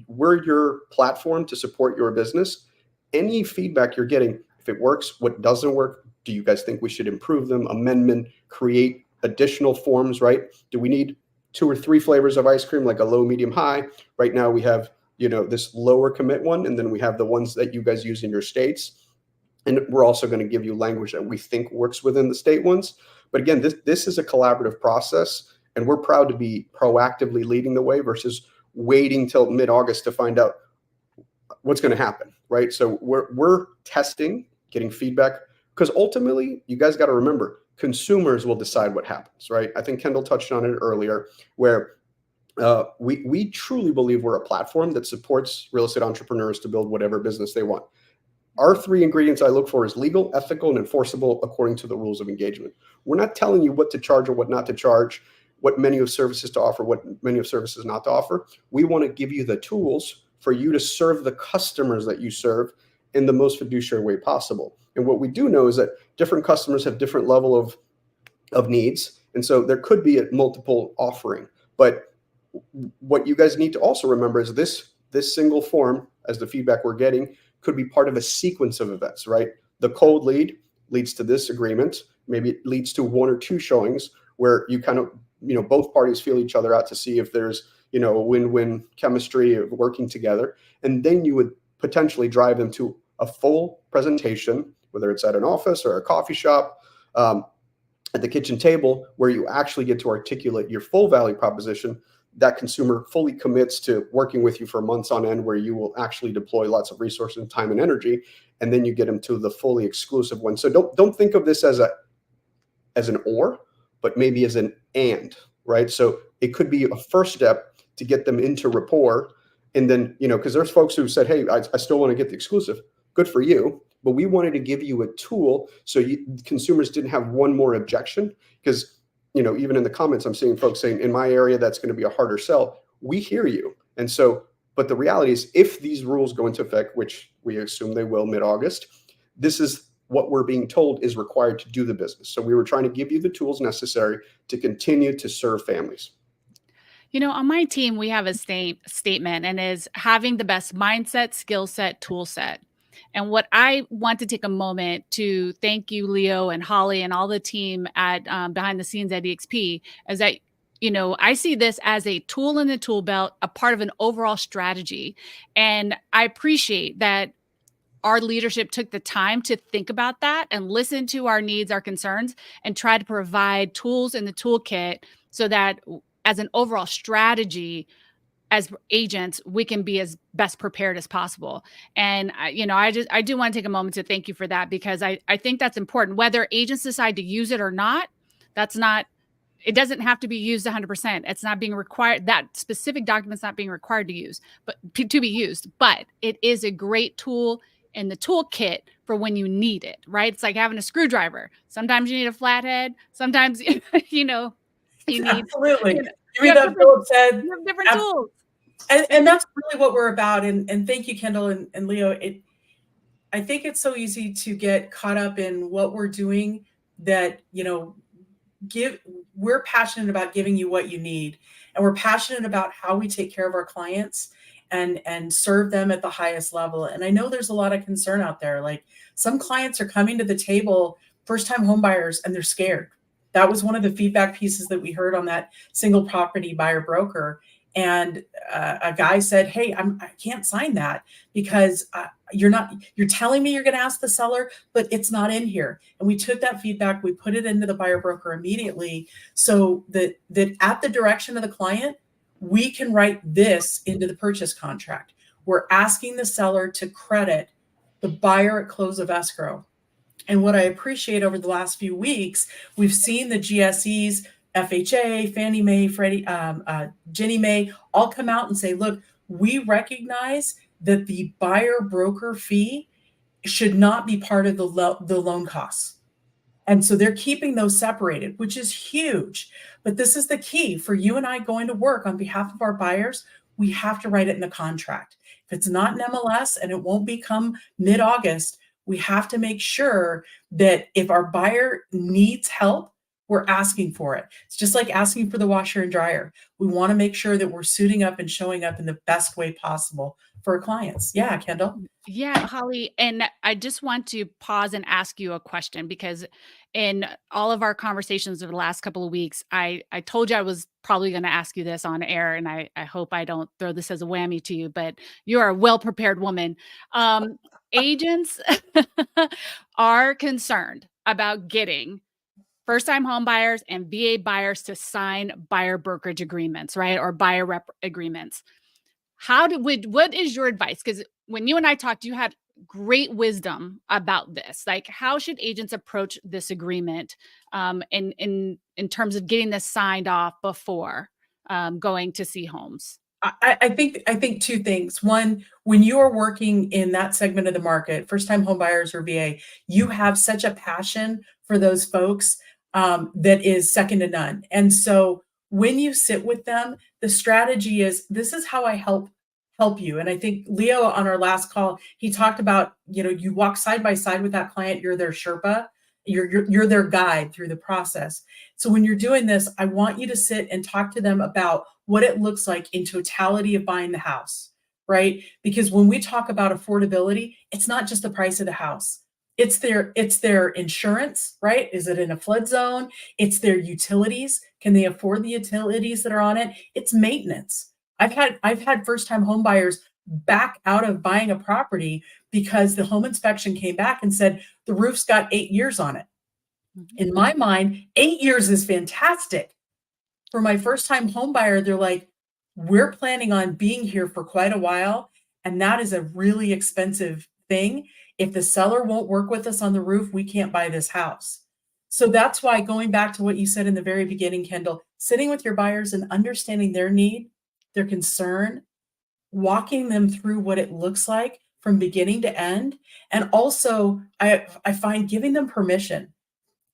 we're your platform to support your business. Any feedback you're getting, if it works, what doesn't work, do you guys think we should improve them, amendment, create additional forms, right? Do we need 2 or 3 flavors of ice cream, like a low, medium, high? Right now we have, this lower commit one, and then we have the ones that you guys use in your states. And we're also going to give you language that we think works within the state ones. But again, this is a collaborative process, and we're proud to be proactively leading the way versus waiting till mid-August to find out what's going to happen, right? So we're testing, getting feedback, because ultimately, you guys got to remember, consumers will decide what happens, right? I think Kendall touched on it earlier, where we truly believe we're a platform that supports real estate entrepreneurs to build whatever business they want. Our 3 ingredients I look for is legal, ethical, and enforceable according to the rules of engagement. We're not telling you what to charge or what not to charge, what menu of services to offer, what menu of services not to offer. We want to give you the tools for you to serve the customers that you serve in the most fiduciary way possible. And what we do know is that different customers have different level of needs. And so there could be a multiple offering. But what you guys need to also remember is this single form, as the feedback we're getting, could be part of a sequence of events, right? The cold lead leads to this agreement. Maybe it leads to 1 or 2 showings where you kind of, both parties feel each other out to see if there's, a win-win chemistry of working together. And then you would potentially drive them to a full presentation, whether it's at an office or a coffee shop, at the kitchen table where you actually get to articulate your full value proposition, that consumer fully commits to working with you for months on end, where you will actually deploy lots of resources and time and energy, and then you get them to the fully exclusive one. So don't think of this as an or, but maybe as an and, right? So it could be a first step to get them into rapport. And then, because there's folks who said, hey, I still want to get the exclusive. Good for you. But we wanted to give you a tool so consumers didn't have one more objection. Because, even in the comments, I'm seeing folks saying, in my area, that's going to be a harder sell. We hear you. And so, but the reality is, if these rules go into effect, which we assume they will mid-August, this is what we're being told is required to do the business. So we were trying to give you the tools necessary to continue to serve families. On my team, we have a statement, and is having the best mindset, skill set, tool set. And what I want to take a moment to thank you, Leo and Holly, and all the team at behind the scenes at EXP, is that I see this as a tool in the tool belt, a part of an overall strategy. And I appreciate that our leadership took the time to think about that and listen to our needs, our concerns, and try to provide tools in the toolkit so that as an overall strategy, as agents, we can be as best prepared as possible. And I do want to take a moment to thank you for that, because I think that's important. Whether agents decide to use it or not, it doesn't have to be used 100%. It's not being required. That specific document's not being required to use, but to be used. But it is a great tool in the toolkit for when you need it, right? It's like having a screwdriver. Sometimes you need a flathead. Sometimes, you need absolutely. you have Philip said, different tools. And that's really what we're about. And thank you, Kendall and Leo. I think it's so easy to get caught up in what we're doing that, we're passionate about giving you what you need. And we're passionate about how we take care of our clients and serve them at the highest level. And I know there's a lot of concern out there. Like, some clients are coming to the table, first-time home buyers, and they're scared. That was one of the feedback pieces that we heard on that single property buyer broker. And a guy said, hey, I can't sign that because you're telling me you're going to ask the seller, but it's not in here. And we took that feedback, we put it into the buyer broker immediately, so that at the direction of the client, we can write this into the purchase contract. We're asking the seller to credit the buyer at close of escrow. And what I appreciate over the last few weeks, we've seen the GSEs, FHA, Fannie Mae, Freddie, Ginnie Mae, all come out and say, look, we recognize that the buyer broker fee should not be part of the loan costs. And so they're keeping those separated, which is huge. But this is the key for you and I going to work on behalf of our buyers. We have to write it in the contract. If it's not an MLS, and it won't become mid-August, we have to make sure that if our buyer needs help, we're asking for it. It's just like asking for the washer and dryer. We want to make sure that we're suiting up and showing up in the best way possible for our clients. Yeah, Kendall. Yeah, Holly. And I just want to pause and ask you a question, because in all of our conversations over the last couple of weeks, I told you I was probably going to ask you this on air, and I hope I don't throw this as a whammy to you, but you are a well-prepared woman. Agents are concerned about getting first-time home buyers and VA buyers to sign buyer brokerage agreements, right? Or buyer rep agreements. What is your advice? Because when you and I talked, you had great wisdom about this. Like, how should agents approach this agreement in terms of getting this signed off before going to see homes? I think two things. One, when you are working in that segment of the market, first-time home buyers or VA, you have such a passion for those folks that is second to none. And so when you sit with them, the strategy is, this is how I help you. And I think Leo, on our last call, he talked about, you walk side by side with that client, you're their Sherpa, you're their guide through the process. So when you're doing this, I want you to sit and talk to them about what it looks like in totality of buying the house, right? Because when we talk about affordability, it's not just the price of the house. It's their insurance, right? Is it in a flood zone? It's their utilities. Can they afford the utilities that are on it? It's maintenance. I've had first-time home buyers back out of buying a property because the home inspection came back and said the roof's got 8 years on it. Mhm. In my mind, 8 years is fantastic. For my first time home buyer, they're like, we're planning on being here for quite a while. And that is a really expensive thing. If the seller won't work with us on the roof, we can't buy this house. So that's why, going back to what you said in the very beginning, Kendall, sitting with your buyers and understanding their need, their concern, walking them through what it looks like from beginning to end. And also, I find giving them permission.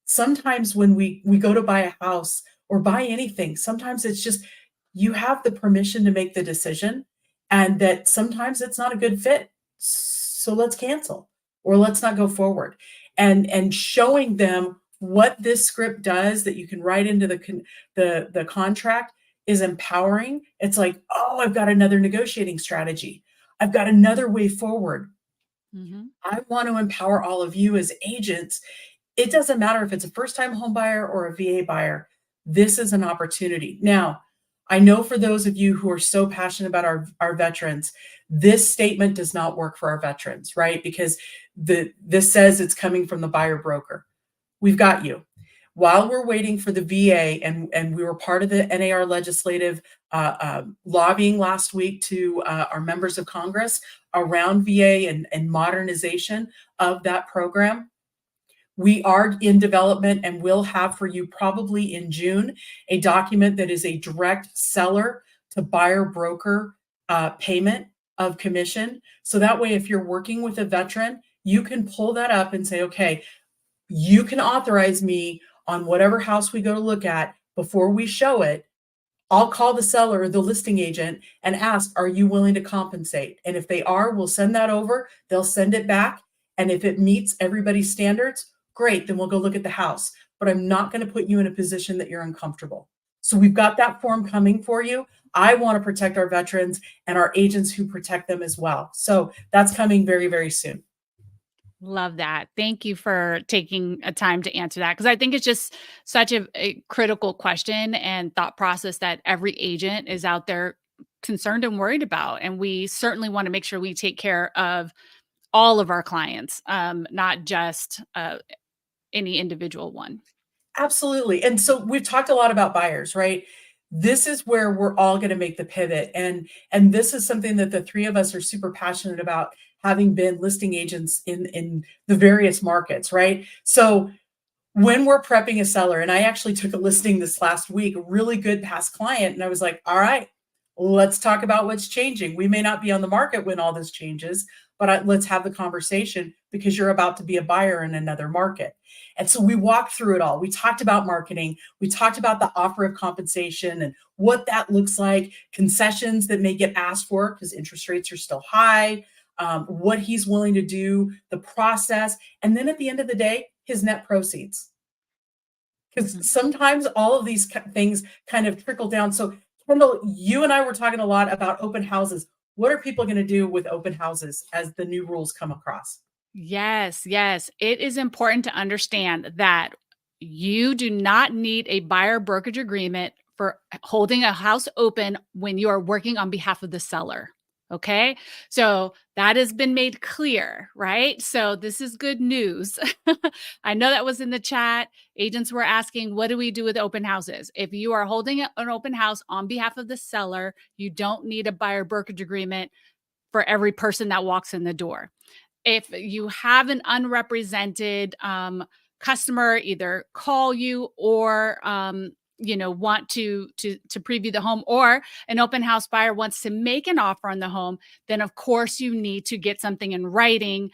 Sometimes when we go to buy a house or buy anything, sometimes it's just you have the permission to make the decision, and that sometimes it's not a good fit. So let's cancel, or let's not go forward. And showing them what this script does that you can write into the contract is empowering. It's like, oh, I've got another negotiating strategy. I've got another way forward. Mhm. I want to empower all of you as agents. It doesn't matter if it's a first-time home buyer or a VA buyer. This is an opportunity. Now, I know for those of you who are so passionate about our veterans, this statement does not work for our veterans, right? Because this says it's coming from the buyer broker. We've got you. While we're waiting for the VA, and we were part of the NAR legislative lobbying last week to our members of Congress around VA and modernization of that program. We are in development and will have for you probably in June a document that is a direct seller to buyer broker payment of commission. So that way, if you're working with a veteran, you can pull that up and say, okay, you can authorize me on whatever house we go to look at before we show it. I'll call the seller, the listing agent, and ask, are you willing to compensate? And if they are, we'll send that over. They'll send it back. And if it meets everybody's standards, great, then we'll go look at the house. But I'm not going to put you in a position that you're uncomfortable. So we've got that form coming for you. I want to protect our veterans and our agents who protect them as well. So that's coming very, very soon. Love that. Thank you for taking a time to answer that, because I think it's just such a critical question and thought process that every agent is out there concerned and worried about. And we certainly want to make sure we take care of all of our clients, not just any individual one. Absolutely. And so we've talked a lot about buyers, right? This is where we're all going to make the pivot. And this is something that the three of us are super passionate about, having been listing agents in the various markets, right? So when we're prepping a seller, and I actually took a listing this last week, a really good past client, and I was like, all right, let's talk about what's changing. We may not be on the market when all this changes, but let's have the conversation because you're about to be a buyer in another market. And so we walked through it all. We talked about marketing. We talked about the offer of compensation and what that looks like, concessions that may get asked for because interest rates are still high, what he's willing to do, the process, and then at the end of the day, his net proceeds. Because Mhm. sometimes all of these things kind of trickle down. So, Kendall, you and I were talking a lot about open houses. What are people going to do with open houses as the new rules come across? Yes, yes. It is important to understand that you do not need a buyer brokerage agreement for holding a house open when you are working on behalf of the seller. Okay. So that has been made clear, right? So this is good news. I know that was in the chat. Agents were asking, what do we do with open houses? If you are holding an open house on behalf of the seller, you don't need a buyer brokerage agreement for every person that walks in the door. If you have an unrepresented customer either call you or want to preview the home, or an open house buyer wants to make an offer on the home, then of course you need to get something in writing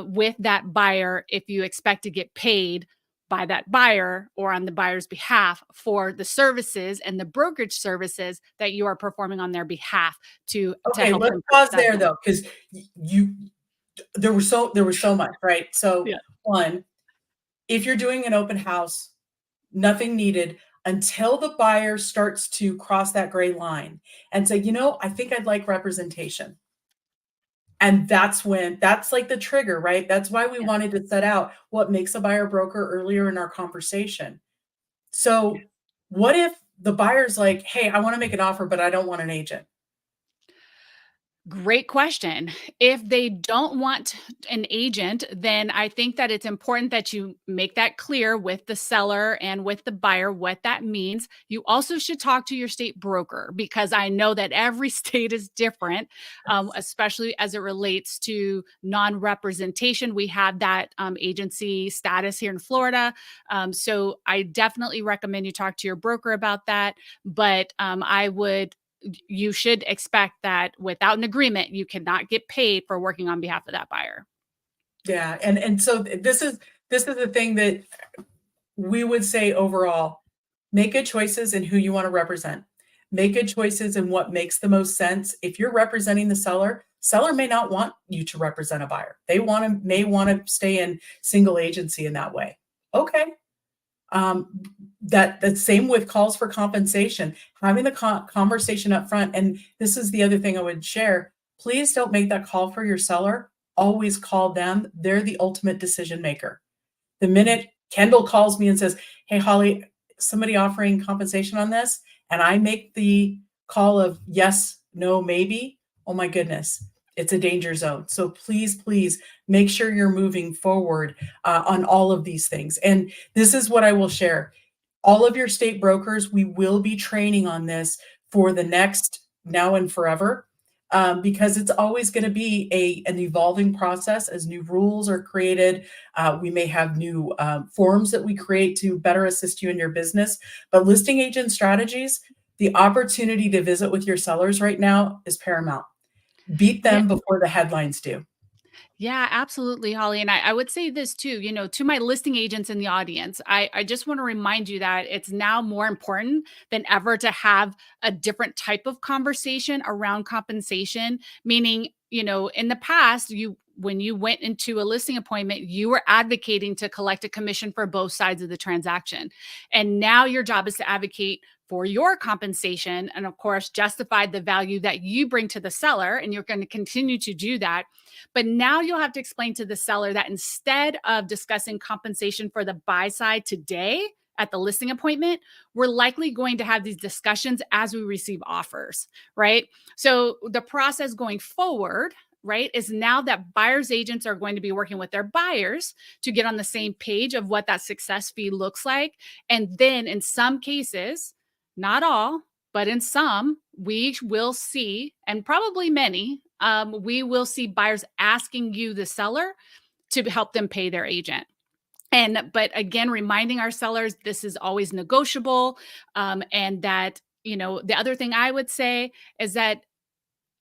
with that buyer if you expect to get paid by that buyer or on the buyer's behalf for the services and the brokerage services that you are performing on their behalf to Okay, help let's them pause purchase that there home. though, because you there was so much, right? So Yeah. one, if you're doing an open house, nothing needed until the buyer starts to cross that gray line and say, I think I'd like representation. And that's like the trigger, right? That's why we wanted to set out what makes a buyer broker earlier in our conversation. So, what if the buyer's like, hey, I want to make an offer, but I don't want an agent? Great question. If they don't want an agent, then I think that it's important that you make that clear with the seller and with the buyer what that means. You also should talk to your state broker, because I know that every state is different, especially as it relates to non-representation. We have that agency status here in Florida. So I definitely recommend you talk to your broker about that. But you should expect that without an agreement, you cannot get paid for working on behalf of that buyer. Yeah, and so this is the thing that we would say overall: make good choices in who you want to represent. Make good choices in what makes the most sense. If you're representing the seller may not want you to represent a buyer. They may want to stay in single agency in that way. Okay. That same with calls for compensation, having the conversation up front. And this is the other thing I would share. Please don't make that call for your seller. Always call them. They're the ultimate decision maker. The minute Kendall calls me and says, "Hey, Holly, somebody offering compensation on this," and I make the call of yes, no, maybe, oh my goodness, it's a danger zone. So please make sure you're moving forward on all of these things. And this is what I will share. All of your state brokers, we will be training on this for the next now and forever, because it's always going to be an evolving process as new rules are created. We may have new forms that we create to better assist you in your business. But listing agent strategies, the opportunity to visit with your sellers right now is paramount. Beat Yeah. them before the headlines do. Yeah, absolutely, Holly. And I would say this too, to my listing agents in the audience, I just want to remind you that it's now more important than ever to have a different type of conversation around compensation. Meaning, in the past, when you went into a listing appointment, you were advocating to collect a commission for both sides of the transaction. And now your job is to advocate for your compensation and, of course, justify the value that you bring to the seller. And you're going to continue to do that. But now you'll have to explain to the seller that instead of discussing compensation for the buy side today at the listing appointment, we're likely going to have these discussions as we receive offers, right? So the process going forward, right, is now that buyer's agents are going to be working with their buyers to get on the same page of what that success fee looks like. And then in some cases, not all, but in some, we will see, and probably many, we will see buyers asking you, the seller, to help them pay their agent. But again, reminding our sellers, this is always negotiable. And that, the other thing I would say is that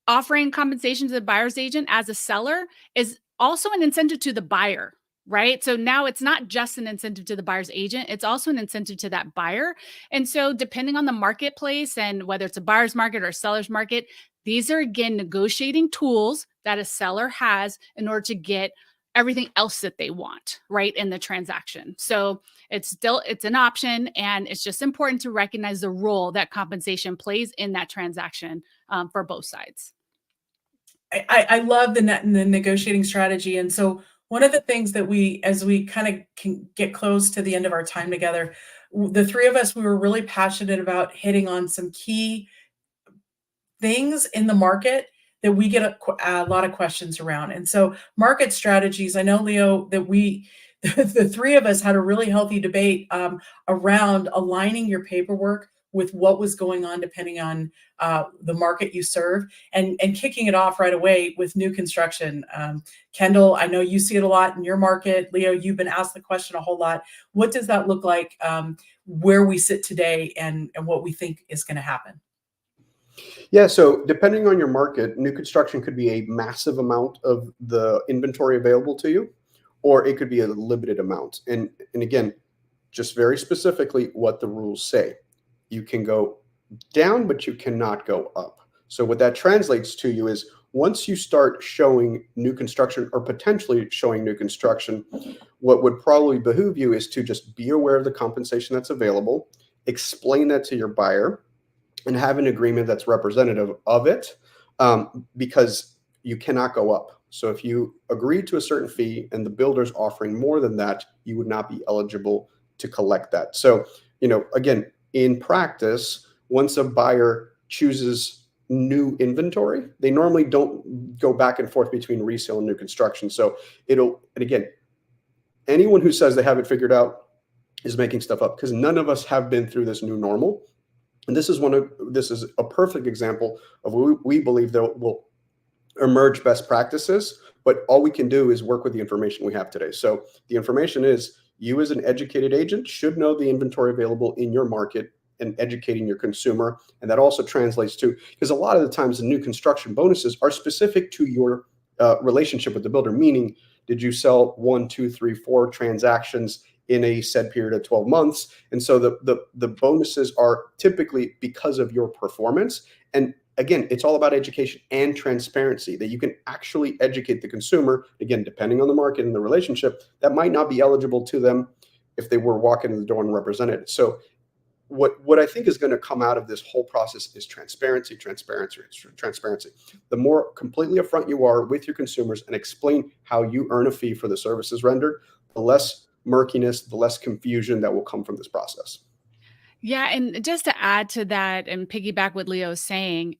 offering compensation to the buyer's agent as a seller is also an incentive to the buyer, right? So now it's not just an incentive to the buyer's agent, it's also an incentive to that buyer. And so depending on the marketplace and whether it's a buyer's market or a seller's market, these are, again, negotiating tools that a seller has in order to get everything else that they want, right, in the transaction. So it's an option, and it's just important to recognize the role that compensation plays in that transaction for both sides. I love the negotiating strategy. And so one of the things that as we kind of can get close to the end of our time together, the three of us, we were really passionate about hitting on some key things in the market that we get a lot of questions around. And so market strategies, I know, Leo, that the three of us had a really healthy debate around aligning your paperwork with what was going on depending on the market you serve, and kicking it off right away with new construction. Kendall, I know you see it a lot in your market. Leo, you've been asked the question a whole lot. What does that look like where we sit today and what we think is going to happen? Yeah, so depending on your market, new construction could be a massive amount of the inventory available to you, or it could be a limited amount. And again, just very specifically what the rules say. You can go down, but you cannot go up. So what that translates to you is once you start showing new construction or potentially showing new construction, what would probably behoove you is to just be aware of the compensation that's available, explain that to your buyer, and have an agreement that's representative of it, because you cannot go up. So if you agree to a certain fee and the builder's offering more than that, you would not be eligible to collect that. So, again, in practice, once a buyer chooses new inventory, they normally don't go back and forth between resale and new construction. So and again, anyone who says they have it figured out is making stuff up, because none of us have been through this new normal. And this is a perfect example of what we believe that will emerge best practices, but all we can do is work with the information we have today. So the information is, you as an educated agent should know the inventory available in your market and educating your consumer. And that also translates to, because a lot of the times the new construction bonuses are specific to your relationship with the builder, meaning, did you sell 1, 2, 3, 4 transactions in a said period of 12 months? And so the bonuses are typically because of your performance. And again, it's all about education and transparency, that you can actually educate the consumer, again, depending on the market and the relationship, that might not be eligible to them if they were walking in the door and represented. So what I think is going to come out of this whole process is transparency. The more completely upfront you are with your consumers and explain how you earn a fee for the services rendered, the less murkiness, the less confusion that will come from this process. Yeah. And just to add to that and piggyback what Leo is saying,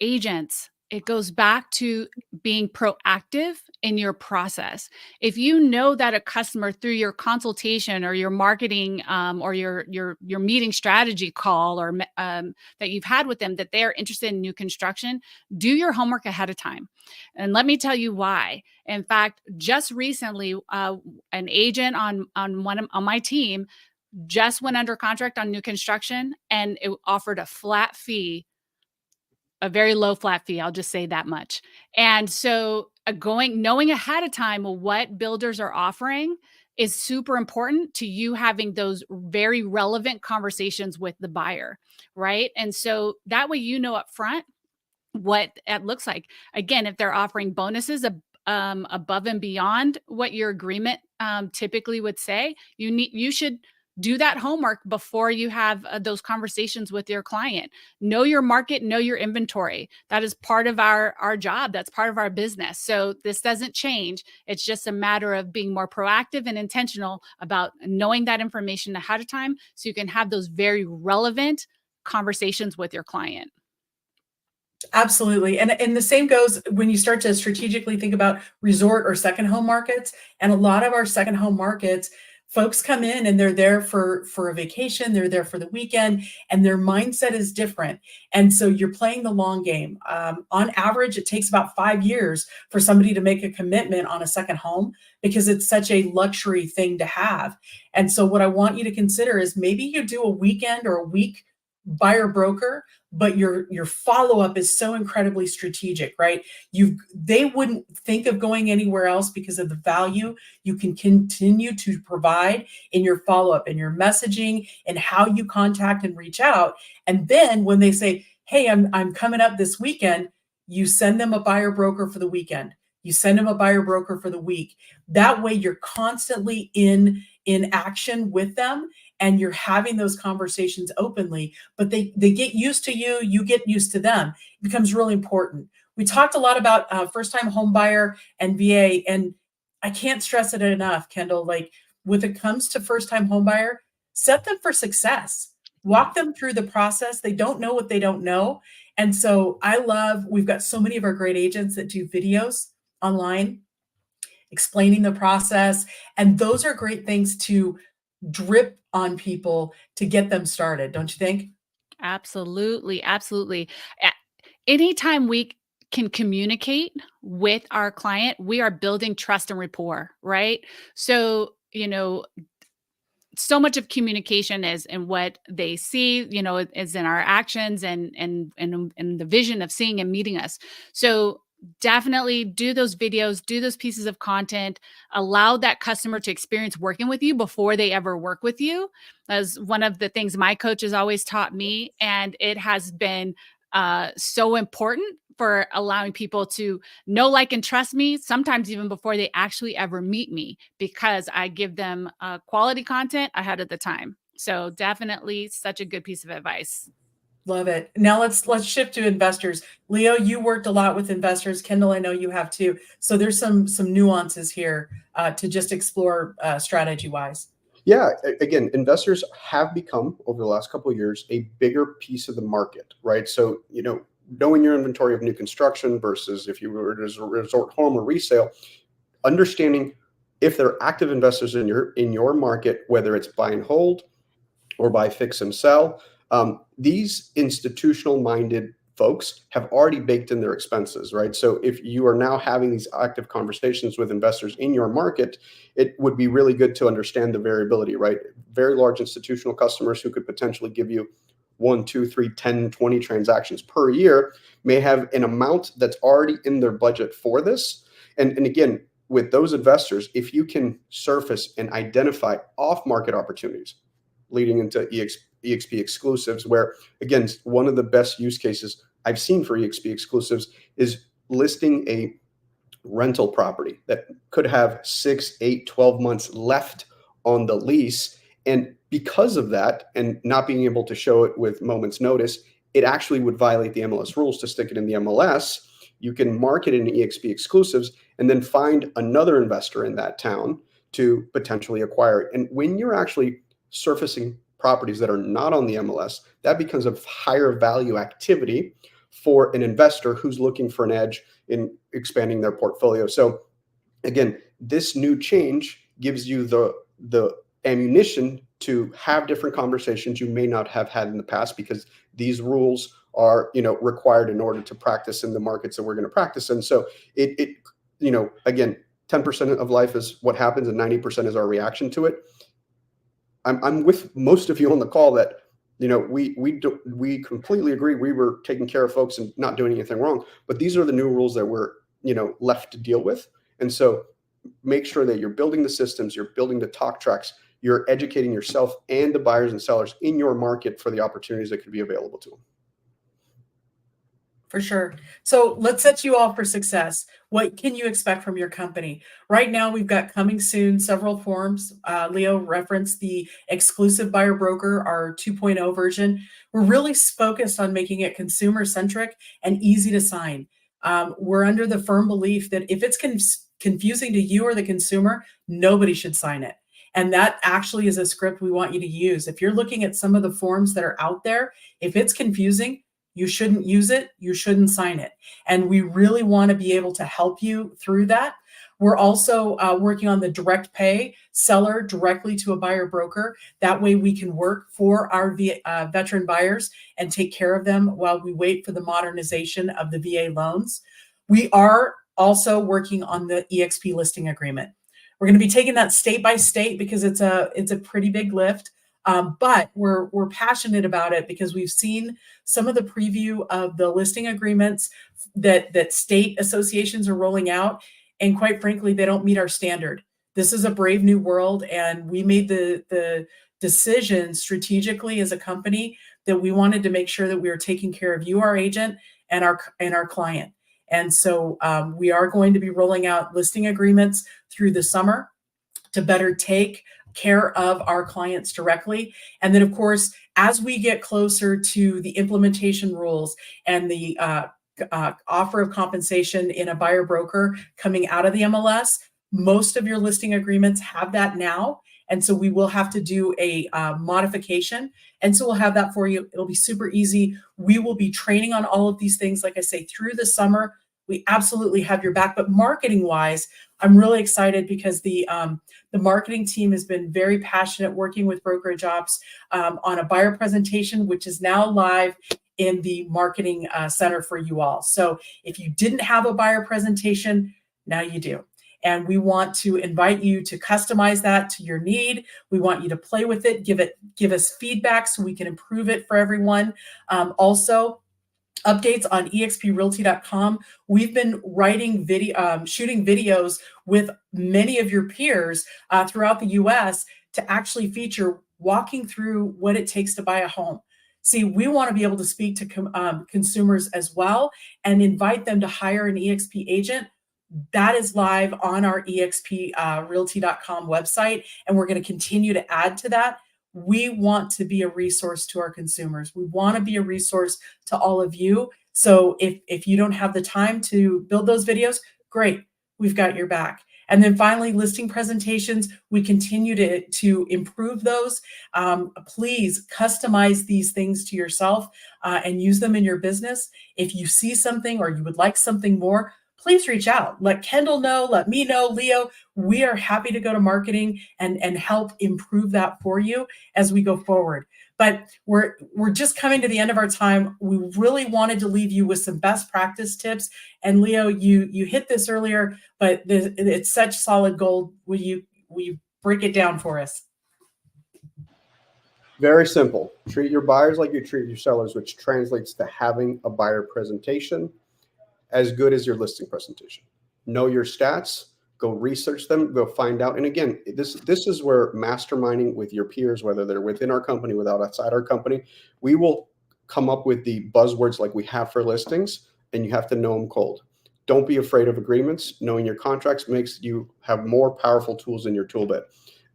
agents, it goes back to being proactive in your process. If you know that a customer, through your consultation or your marketing or your meeting strategy call or that you've had with them, that they are interested in new construction, do your homework ahead of time. And let me tell you why. In fact, just recently, an agent on my team just went under contract on new construction, and it offered a flat fee, a very low flat fee. I'll just say that much. And so knowing ahead of time what builders are offering is super important to you having those very relevant conversations with the buyer, right? And so that way, up front what it looks like. Again, if they're offering bonuses above and beyond what your agreement typically would say, you should do that homework before you have those conversations with your client. Know your market, know your inventory. That is part of our job. That's part of our business. So this doesn't change. It's just a matter of being more proactive and intentional about knowing that information ahead of time, so you can have those very relevant conversations with your client. Absolutely. And the same goes when you start to strategically think about resort or second home markets. And a lot of our second home markets, folks come in and they're there for a vacation, they're there for the weekend, and their mindset is different. And so you're playing the long game. On average, it takes about 5 years for somebody to make a commitment on a second home, because it's such a luxury thing to have. And so what I want you to consider is, maybe you do a weekend or a week buyer broker, but your follow-up is so incredibly strategic, right? They wouldn't think of going anywhere else because of the value you can continue to provide in your follow-up, in your messaging, and how you contact and reach out. And then when they say, hey, I'm coming up this weekend, you send them a buyer broker for the weekend. You send them a buyer broker for the week. That way you're constantly in action with them, and you're having those conversations openly, but they get used to you, you get used to them. It becomes really important. We talked a lot about first-time home buyer and VA, and I can't stress it enough, Kendall, like when it comes to first-time home buyer, set them for success. Walk them through the process. They don't know what they don't know. And so we've got so many of our great agents that do videos online explaining the process. And those are great things to drip on people to get them started, don't you think? Absolutely. Absolutely. Anytime we can communicate with our client, we are building trust and rapport, right? So, so much of communication is in what they see, is in our actions and the vision of seeing and meeting us. So definitely do those videos, do those pieces of content, allow that customer to experience working with you before they ever work with you. As one of the things my coach has always taught me, and it has been so important for allowing people to know, like, and trust me, sometimes even before they actually ever meet me, because I give them quality content ahead of the time. So definitely such a good piece of advice. Love it. Now let's shift to investors. Leo, you worked a lot with investors. Kendall, I know you have too. So there's some nuances here to just explore strategy wise. Yeah, again, investors have become, over the last couple of years, a bigger piece of the market, right? So, knowing your inventory of new construction versus if you were to resort home or resale, understanding if they're active investors in your market, whether it's buy and hold or buy, fix and sell. These institutional minded folks have already baked in their expenses, right? So if you are now having these active conversations with investors in your market, it would be really good to understand the variability, right? Very large institutional customers who could potentially give you 1, 2, 3, 10, 20 transactions per year may have an amount that's already in their budget for this. And again, with those investors, if you can surface and identify off-market opportunities leading into EXP exclusives, where again, one of the best use cases I've seen for EXP exclusives is listing a rental property that could have 6, 8, 12 months left on the lease. And because of that, and not being able to show it with moments notice, it actually would violate the MLS rules to stick it in the MLS. You can mark it in EXP exclusives and then find another investor in that town to potentially acquire it. And when you're actually surfacing properties that are not on the MLS, that becomes a higher value activity for an investor who's looking for an edge in expanding their portfolio. So again, this new change gives you the ammunition to have different conversations you may not have had in the past, because these rules are, required in order to practice in the markets that we're going to practice in. So it again, 10% of life is what happens and 90% is our reaction to it. I'm with most of you on the call that, we completely agree. We were taking care of folks and not doing anything wrong, but these are the new rules that we're, left to deal with. And so make sure that you're building the systems, you're building the talk tracks, you're educating yourself and the buyers and sellers in your market for the opportunities that could be available to them. For sure. So let's set you all for success. What can you expect from your company? Right now, we've got coming soon several forms. Leo referenced the exclusive buyer broker, our 2.0 version. We're really focused on making it consumer centric and easy to sign. We're under the firm belief that if it's confusing to you or the consumer, nobody should sign it. And that actually is a script we want you to use. If you're looking at some of the forms that are out there, if it's confusing, you shouldn't use it, you shouldn't sign it. And we really want to be able to help you through that. We're also working on the direct pay seller directly to a buyer broker. That way we can work for our veteran buyers and take care of them while we wait for the modernization of the VA loans. We are also working on the EXP listing agreement. We're going to be taking that state by state because it's a pretty big lift. But we're passionate about it because we've seen some of the preview of the listing agreements that state associations are rolling out. And quite frankly, they don't meet our standard. This is a brave new world. And we made the decision strategically as a company that we wanted to make sure that we were taking care of you, our agent, and our client. And so we are going to be rolling out listing agreements through the summer to better take care of our clients directly. And then, of course, as we get closer to the implementation rules and the offer of compensation in a buyer broker coming out of the MLS, most of your listing agreements have that now. And so we will have to do a modification. And so we'll have that for you. It'll be super easy. We will be training on all of these things, like I say, through the summer. We absolutely have your back. But marketing wise, I'm really excited because the marketing team has been very passionate working with Brokerage Ops on a buyer presentation, which is now live in the marketing center for you all. So if you didn't have a buyer presentation, now you do. And we want to invite you to customize that to your need. We want you to play with it, give us feedback so we can improve it for everyone. Also, updates on exprealty.com. We've been shooting videos with many of your peers throughout the US to actually feature walking through what it takes to buy a home. See, we want to be able to speak to consumers as well and invite them to hire an EXP agent. That is live on our exprealty.com website, and we're going to continue to add to that. We want to be a resource to our consumers. We want to be a resource to all of you. So if you don't have the time to build those videos, great, we've got your back. And then finally, listing presentations, we continue to improve those. Please customize these things to yourself and use them in your business. If you see something or you would like something more, please reach out. Let Kendall know, let me know, Leo. We are happy to go to marketing and help improve that for you as we go forward. But we're just coming to the end of our time. We really wanted to leave you with some best practice tips. And Leo, you hit this earlier, but it's such solid gold. Will you break it down for us? Very simple. Treat your buyers like you treat your sellers, which translates to having a buyer presentation as good as your listing presentation. Know your stats, go research them, go find out. And again, this is where masterminding with your peers, whether they're within our company, without outside our company, we will come up with the buzzwords like we have for listings, and you have to know them cold. Don't be afraid of agreements. Knowing your contracts makes you have more powerful tools in your tool belt.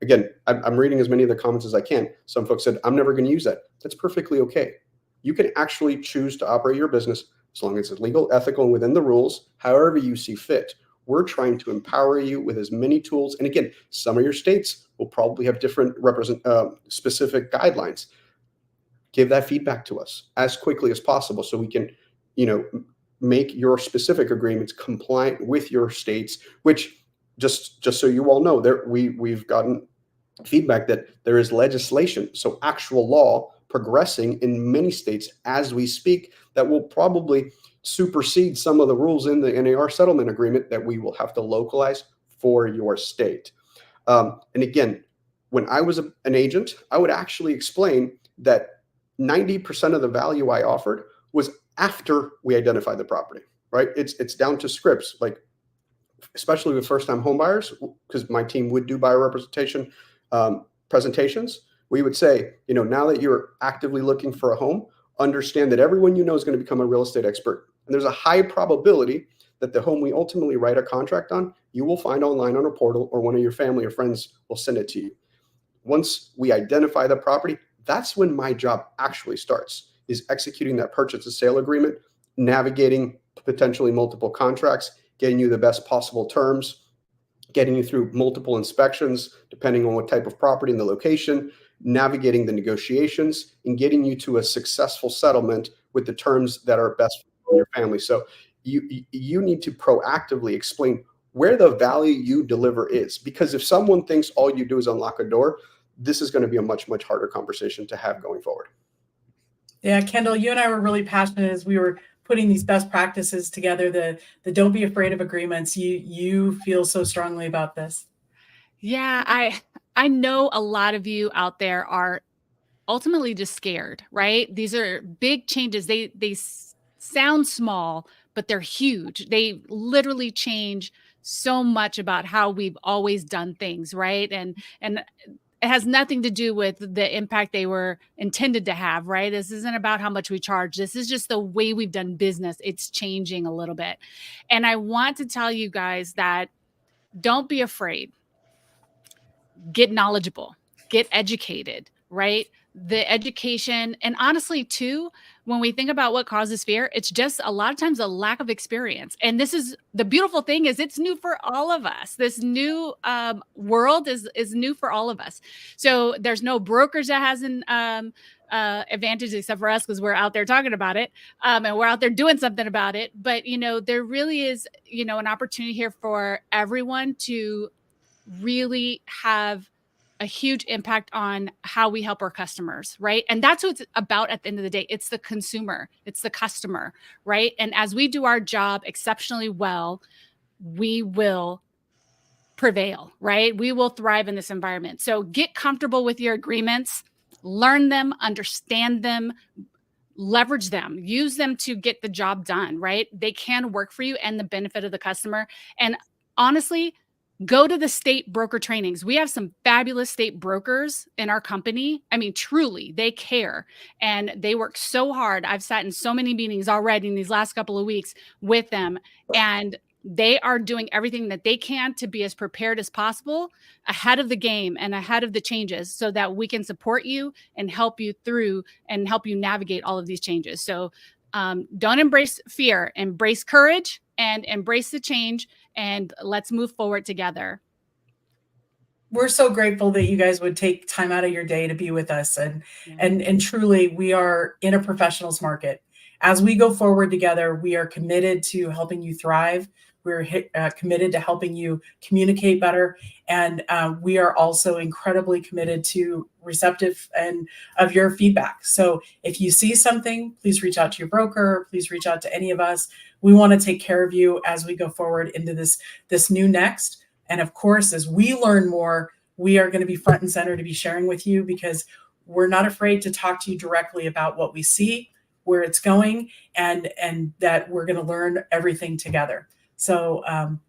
Again, I'm reading as many of the comments as I can. Some folks said, I'm never going to use that. That's perfectly okay. You can actually choose to operate your business as long as it's legal, ethical, and within the rules, however you see fit. We're trying to empower you with as many tools. And again, some of your states will probably have different specific guidelines. Give that feedback to us as quickly as possible so we can, make your specific agreements compliant with your states, which just so you all know, we've gotten feedback that there is legislation, so actual law progressing in many states as we speak that will probably supersede some of the rules in the NAR settlement agreement that we will have to localize for your state. And again, when I was an agent, I would actually explain that 90% of the value I offered was after we identified the property, right? It's down to scripts, like especially with first-time home buyers, because my team would do buyer representation presentations. We would say, now that you're actively looking for a home, understand that everyone you know is going to become a real estate expert. And there's a high probability that the home we ultimately write a contract on, you will find online on a portal, or one of your family or friends will send it to you. Once we identify the property, that's when my job actually starts, is executing that purchase and sale agreement, navigating potentially multiple contracts, getting you the best possible terms, getting you through multiple inspections, depending on what type of property and the location, navigating the negotiations, and getting you to a successful settlement with the terms that are best for your family. So you need to proactively explain where the value you deliver is, because if someone thinks all you do is unlock a door, this is going to be a much, much harder conversation to have going forward. Yeah, Kendall, you and I were really passionate as we were putting these best practices together, the don't be afraid of agreements. You feel so strongly about this. Yeah, I know a lot of you out there are ultimately just scared, right? These are big changes. They sound small, but they're huge. They literally change so much about how we've always done things, right? And it has nothing to do with the impact they were intended to have, right? This isn't about how much we charge. This is just the way we've done business. It's changing a little bit. And I want to tell you guys that don't be afraid. Get knowledgeable, get educated, right? The education, and honestly too, when we think about what causes fear, it's just a lot of times a lack of experience. And this is the beautiful thing, is it's new for all of us. This new world is new for all of us. So there's no brokerage that has an advantage except for us, because we're out there talking about it, and we're out there doing something about it. But there really is an opportunity here for everyone to really have a huge impact on how we help our customers, right? And that's what it's about at the end of the day. It's the consumer, it's the customer, right? And as we do our job exceptionally well, we will prevail, right? We will thrive in this environment. So get comfortable with your agreements, learn them, understand them, leverage them, use them to get the job done, right? They can work for you and the benefit of the customer. And honestly, go to the state broker trainings. We have some fabulous state brokers in our company. I mean, truly, they care and they work so hard. I've sat in so many meetings already in these last couple of weeks with them, and they are doing everything that they can to be as prepared as possible ahead of the game and ahead of the changes, so that we can support you and help you through and help you navigate all of these changes. So don't embrace fear, embrace courage and embrace the change, and let's move forward together. We're so grateful that you guys would take time out of your day to be with us. And Yeah. and truly, we are in a professionals market. As we go forward together, we are committed to helping you thrive. We're committed to helping you communicate better. And we are also incredibly committed to receptive and of your feedback. So if you see something, please reach out to your broker. Please reach out to any of us. We want to take care of you as we go forward into this new next. And of course, as we learn more, we are going to be front and center to be sharing with you, because we're not afraid to talk to you directly about what we see, where it's going, and that we're going to learn everything together. So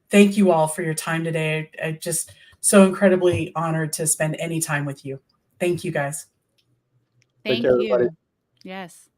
thank you all for your time today. I just so incredibly honored to spend any time with you. Thank you, guys. Thank care, everybody. you. Yes.